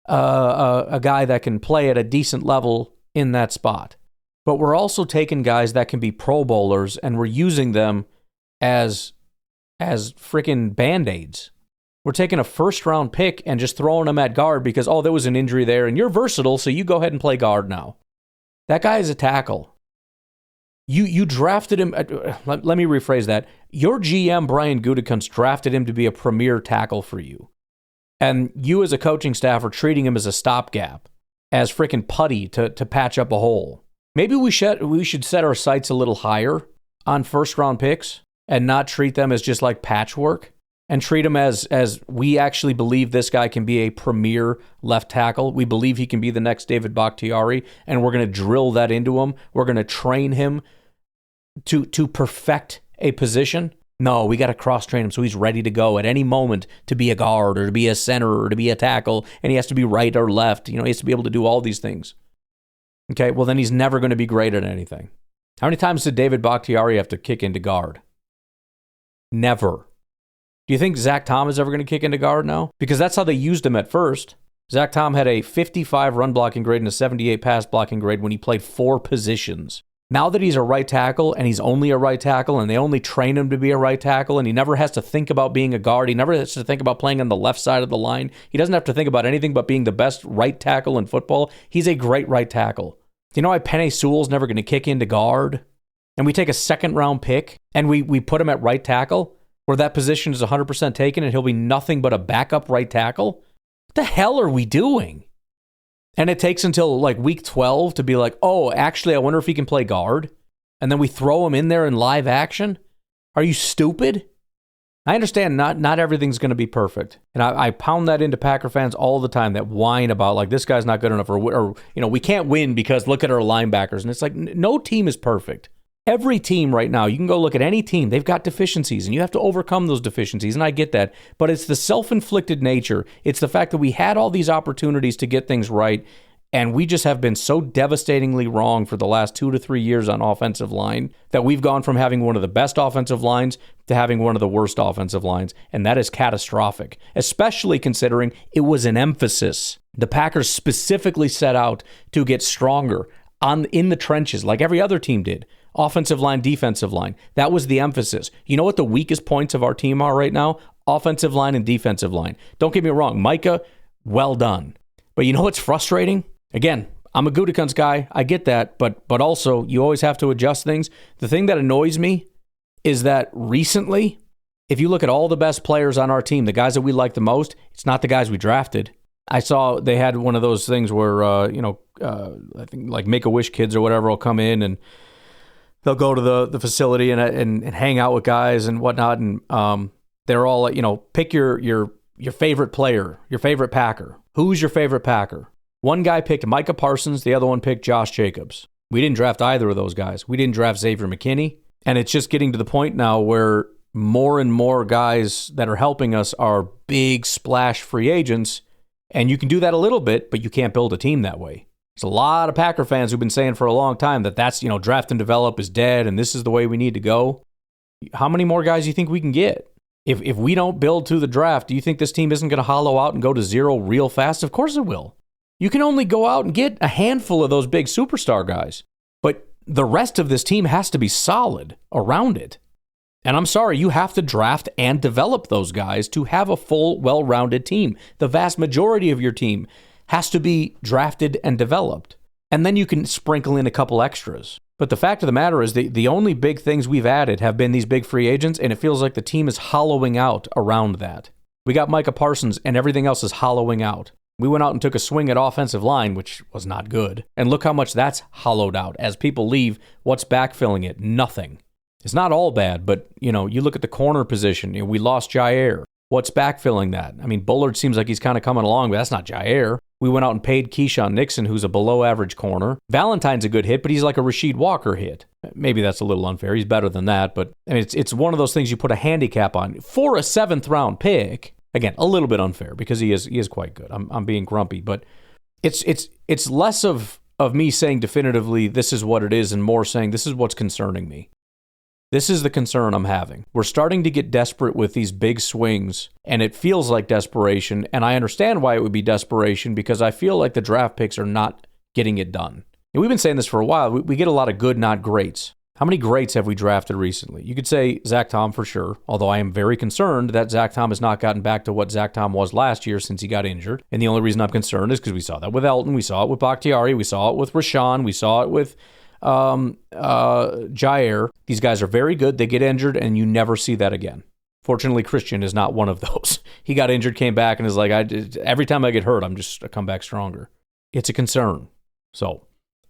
a guy that can play at a decent level in that spot. But we're also taking guys that can be Pro Bowlers and we're using them as freaking Band-Aids. We're taking a first-round pick and just throwing them at guard because, there was an injury there and you're versatile, so you go ahead and play guard now. That guy is a tackle. You drafted him. Let me rephrase that. Your GM, Brian Gutekunst, drafted him to be a premier tackle for you. And you as a coaching staff are treating him as a stopgap, as freaking putty to patch up a hole. Maybe we should set our sights a little higher on first-round picks and not treat them as just like patchwork and treat them as we actually believe this guy can be a premier left tackle. We believe he can be the next David Bakhtiari, and we're going to drill that into him. We're going to train him to perfect a position. No, we got to cross-train him so he's ready to go at any moment to be a guard or to be a center or to be a tackle, and he has to be right or left. He has to be able to do all these things. Okay, well then he's never going to be great at anything. How many times did David Bakhtiari have to kick into guard? Never. Do you think Zach Tom is ever going to kick into guard now? Because that's how they used him at first. Zach Tom had a 55 run blocking grade and a 78 pass blocking grade when he played 4 positions. Now that he's a right tackle and he's only a right tackle and they only train him to be a right tackle and he never has to think about being a guard, he never has to think about playing on the left side of the line, he doesn't have to think about anything but being the best right tackle in football, he's a great right tackle. Do you know why Penei Sewell's never going to kick into guard? And we take a second-round pick and we put him at right tackle where that position is 100% taken and he'll be nothing but a backup right tackle? What the hell are we doing? And it takes until like week 12 to be like, actually, I wonder if he can play guard. And then we throw him in there in live action? Are you stupid? I understand not everything's going to be perfect. And I pound that into Packer fans all the time that whine about like, this guy's not good enough or we can't win because look at our linebackers. And it's like, no team is perfect. Every team right now, you can go look at any team, they've got deficiencies and you have to overcome those deficiencies. And I get that, but it's the self-inflicted nature. It's the fact that we had all these opportunities to get things right. And we just have been so devastatingly wrong for the last 2 to 3 years on offensive line that we've gone from having one of the best offensive lines to having one of the worst offensive lines. And that is catastrophic, especially considering it was an emphasis. The Packers specifically set out to get stronger in the trenches like every other team did Offensive line, defensive line. That was the emphasis. You know what the weakest points of our team are right now? Offensive line and defensive line. Don't get me wrong. Micah, well done. But you know what's frustrating? Again, I'm a Gutekunst guy. I get that. But also, you always have to adjust things. The thing that annoys me is that recently, if you look at all the best players on our team, the guys that we like the most, it's not the guys we drafted. I saw they had one of those things where, I think like Make-A-Wish kids or whatever will come in and they'll go to the facility and hang out with guys and whatnot. And they're all, pick your favorite player, your favorite Packer. Who's your favorite Packer? One guy picked Micah Parsons. The other one picked Josh Jacobs. We didn't draft either of those guys. We didn't draft Xavier McKinney. And it's just getting to the point now where more and more guys that are helping us are big splash free agents. And you can do that a little bit, but you can't build a team that way. There's a lot of Packer fans who've been saying for a long time that's, draft and develop is dead and this is the way we need to go. How many more guys do you think we can get? If we don't build to the draft, do you think this team isn't going to hollow out and go to zero real fast? Of course it will. You can only go out and get a handful of those big superstar guys. But the rest of this team has to be solid around it. And I'm sorry, you have to draft and develop those guys to have a full, well-rounded team. The vast majority of your team has to be drafted and developed. And then you can sprinkle in a couple extras. But the fact of the matter is the only big things we've added have been these big free agents, and it feels like the team is hollowing out around that. We got Micah Parsons, and everything else is hollowing out. We went out and took a swing at offensive line, which was not good. And look how much that's hollowed out. As people leave, what's backfilling it? Nothing. It's not all bad, but, you look at the corner position. We lost Jair. What's backfilling that? I mean, Bullard seems like he's kind of coming along, but that's not Jair. We went out and paid Keyshawn Nixon, who's a below-average corner. Valentine's a good hit, but he's like a Rasheed Walker hit. Maybe that's a little unfair. He's better than that, but I mean, it's one of those things you put a handicap on. For a 7th-round pick, again, a little bit unfair because he is quite good. I'm being grumpy, but it's less of me saying definitively this is what it is and more saying this is what's concerning me. This is the concern I'm having. We're starting to get desperate with these big swings, and it feels like desperation, and I understand why it would be desperation because I feel like the draft picks are not getting it done. And we've been saying this for a while. We get a lot of good, not greats. How many greats have we drafted recently? You could say Zach Tom for sure, although I am very concerned that Zach Tom has not gotten back to what Zach Tom was last year since he got injured. And the only reason I'm concerned is because we saw that with Elton, we saw it with Bakhtiari, we saw it with Rashawn, we saw it with Jair. These guys are very good. They get injured and you never see that again. Fortunately, Christian is not one of those. He got injured, came back, and is like, every time I get hurt, I come back stronger. It's a concern. So,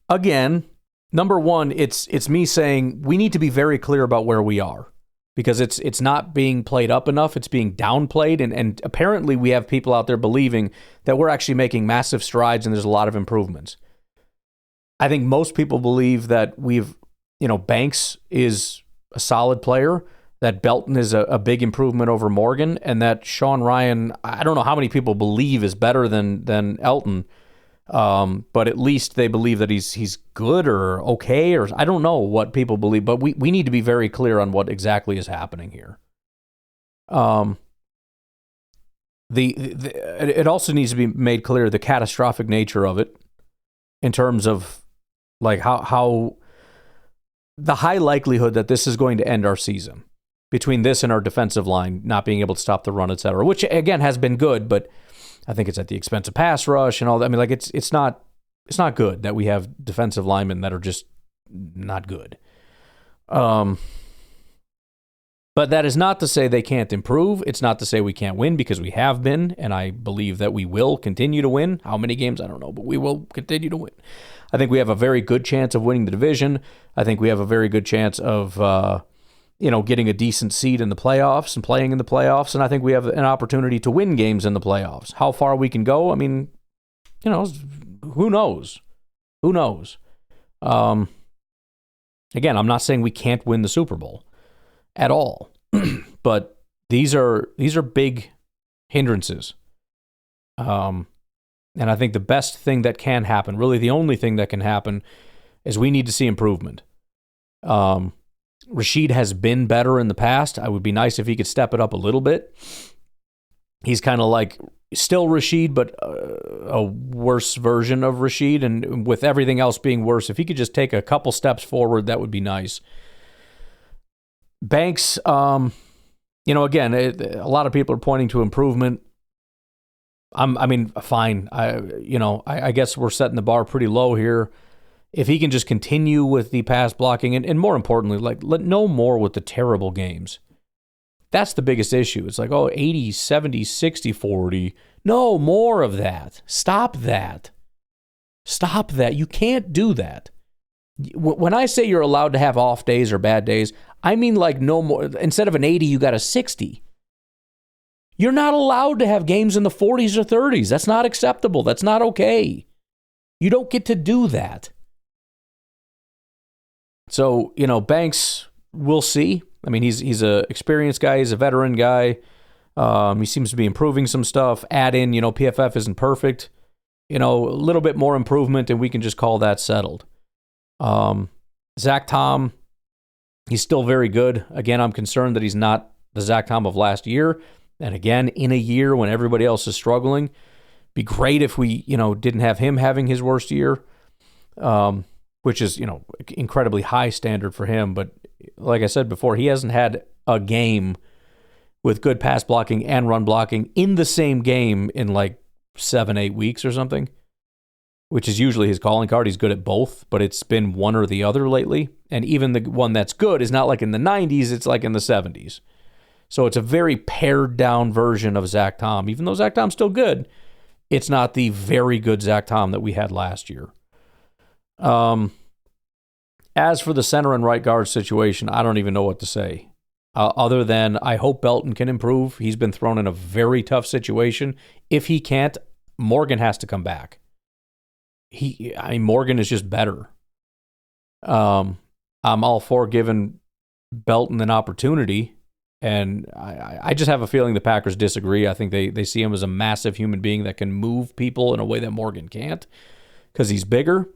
again, number one, it's me saying we need to be very clear about where we are because it's not being played up enough. It's being downplayed, and apparently we have people out there believing that we're actually making massive strides and there's a lot of improvements. I think most people believe that Banks is a solid player, that Belton is a big improvement over Morgan, and that Sean Ryan, I don't know how many people believe is better than Elton, but at least they believe that he's good or okay, or I don't know what people believe, but we need to be very clear on what exactly is happening here. It also needs to be made clear the catastrophic nature of it in terms of like how the high likelihood that this is going to end our season between this and our defensive line not being able to stop the run, et cetera, which again has been good, but I think it's at the expense of pass rush and all that. I mean, like it's not good that we have defensive linemen that are just not good. But that is not to say they can't improve. It's not to say we can't win because we have been, and I believe that we will continue to win. How many games? I don't know, but we will continue to win. I think we have a very good chance of winning the division. I think we have a very good chance of, getting a decent seed in the playoffs and playing in the playoffs. And I think we have an opportunity to win games in the playoffs. How far we can go, I mean, who knows? Who knows? Again, I'm not saying we can't win the Super Bowl at all, but these are big hindrances. And I think the best thing that can happen, really the only thing that can happen, is we need to see improvement. Rasheed has been better in the past. It would be nice if he could step it up a little bit. He's kind of like still Rashid, but a worse version of Rashid, and with everything else being worse, if he could just take a couple steps forward, that would be nice. Banks, again, a lot of people are pointing to improvement. Fine. I guess we're setting the bar pretty low here. If he can just continue with the pass blocking, and more importantly, no more with the terrible games. That's the biggest issue. It's 80, 70, 60, 40. No more of that. Stop that. Stop that. You can't do that. When I say you're allowed to have off days or bad days, I mean no more. Instead of an 80, you got a 60. You're not allowed to have games in the 40s or 30s. That's not acceptable. That's not okay. You don't get to do that. So, Banks, we'll see. I mean, he's a experienced guy. He's a veteran guy. He seems to be improving some stuff. Add in, PFF isn't perfect. A little bit more improvement, and we can just call that settled. Zach Tom, he's still very good. Again, I'm concerned that he's not the Zach Tom of last year. And again, in a year when everybody else is struggling, be great if we, didn't have him having his worst year, which is, incredibly high standard for him. But like I said before, he hasn't had a game with good pass blocking and run blocking in the same game in 7-8 weeks or something, which is usually his calling card. He's good at both, but it's been one or the other lately. And even the one that's good is not in the 90s, it's in the 70s. So it's a very pared down version of Zach Tom. Even though Zach Tom's still good, it's not the very good Zach Tom that we had last year. As for the center and right guard situation, I don't even know what to say. Other than I hope Belton can improve. He's been thrown in a very tough situation. If he can't, Morgan has to come back. Morgan is just better. I'm all for giving Belton an opportunity. And I just have a feeling the Packers disagree. I think they see him as a massive human being that can move people in a way that Morgan can't because he's bigger.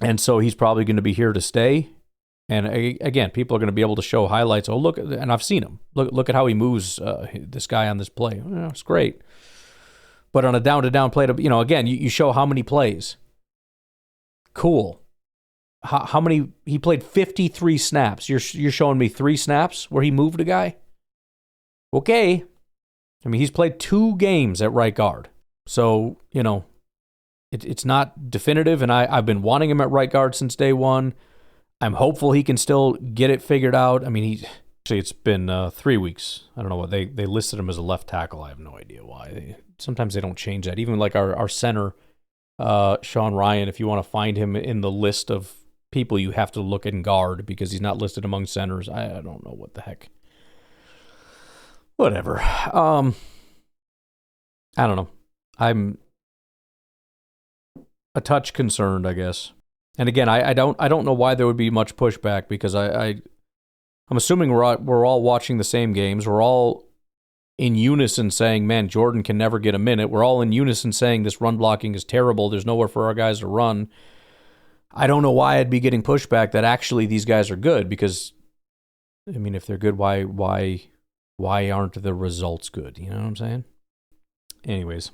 And so he's probably going to be here to stay. And again, people are going to be able to show highlights. Oh, look, and I've seen him. Look at how he moves this guy on this play. It's great. But on a down-to-down play, again, you show how many plays. Cool. How many? He played 53 snaps. You're showing me 3 snaps where he moved a guy? Okay. He's played 2 games at right guard. So, it's not definitive, and I've been wanting him at right guard since day one. I'm hopeful he can still get it figured out. It's been 3 weeks. I don't know what they listed him as a left tackle. I have no idea why. Sometimes they don't change that. Even our center, Sean Ryan, if you want to find him in the list of people you have to look in guard because he's not listed among centers. I don't know what the heck. Whatever. I don't know. I'm a touch concerned, I guess. And again, I don't know why there would be much pushback because I'm assuming we're all watching the same games. We're all in unison saying, man, Jordan can never get a minute. We're all in unison saying this run blocking is terrible. There's nowhere for our guys to run. I don't know why I'd be getting pushback that actually these guys are good because, if they're good, why aren't the results good? You know what I'm saying? Anyways,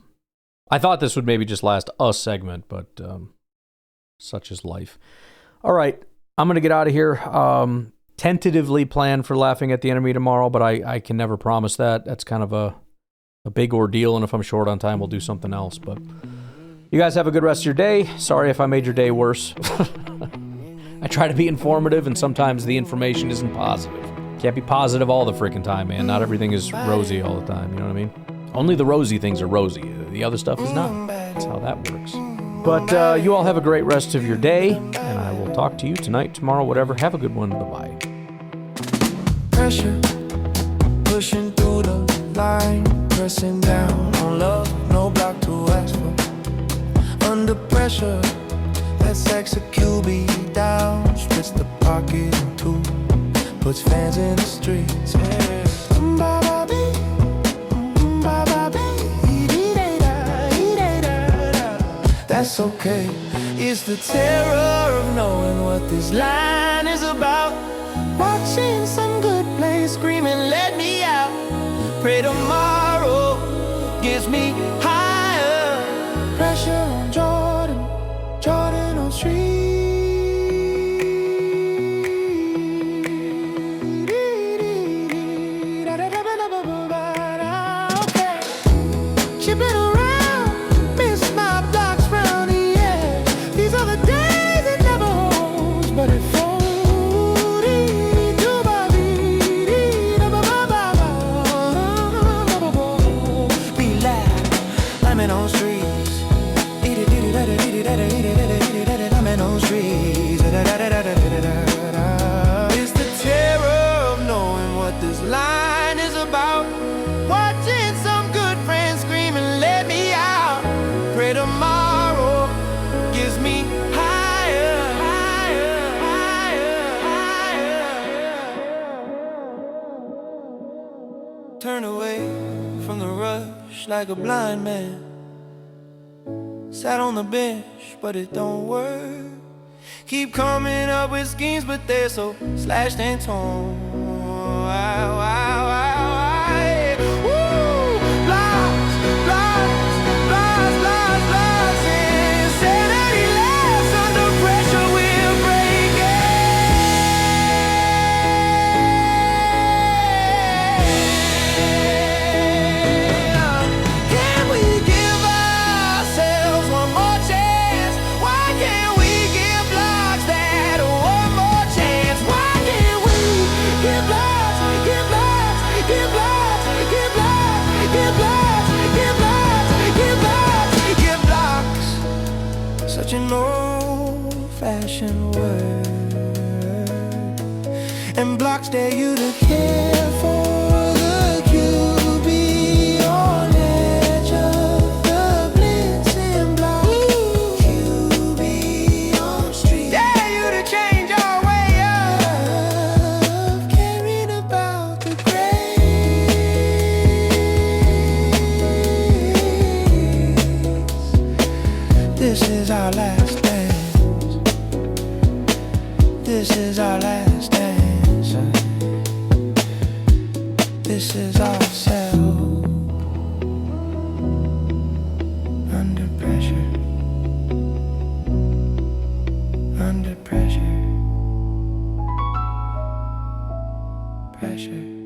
I thought this would maybe just last a segment, but such is life. All right, I'm going to get out of here. Tentatively plan for laughing at the enemy tomorrow, but I can never promise that. That's kind of a big ordeal, and if I'm short on time, we'll do something else, but... You guys have a good rest of your day. Sorry if I made your day worse. I try to be informative, and sometimes the information isn't positive. Can't be positive all the freaking time, man. Not everything is rosy all the time, you know what I mean? Only the rosy things are rosy. The other stuff is not. That's how that works. But you all have a great rest of your day, and I will talk to you tonight, tomorrow, whatever. Have a good one. Bye-bye. Pressure, pushing through the line, pressing down on love, no block to ask for. Under pressure, let's execute, beat down, splits the pocket in 2, puts fans in the streets. Yeah. That's okay. It's the terror of knowing what this line is about. Watching some good play, screaming, let me out. Pray tomorrow gives me like a blind man. Sat on the bench, but it don't work. Keep coming up with schemes, but they're so slashed and torn. Wow, wow, wow, wow. Woo! Blocks, blocks, blocks, blocks, blocks. Insanity laughs under pressure, we're breaking. Can we give ourselves one more chance? Why can't we give blocks that one more chance? Why can't we give blocks, give blocks, give blocks, give blocks, give blocks, give blocks, give blocks, give blocks? Such an old-fashioned word, and blocks dare you to care for the QB on edge of the blitzing block. QB on street, dare you to change your way of caring about the grades. This is our last dance. This is our last dance. This is ourselves under pressure, under pressure, pressure.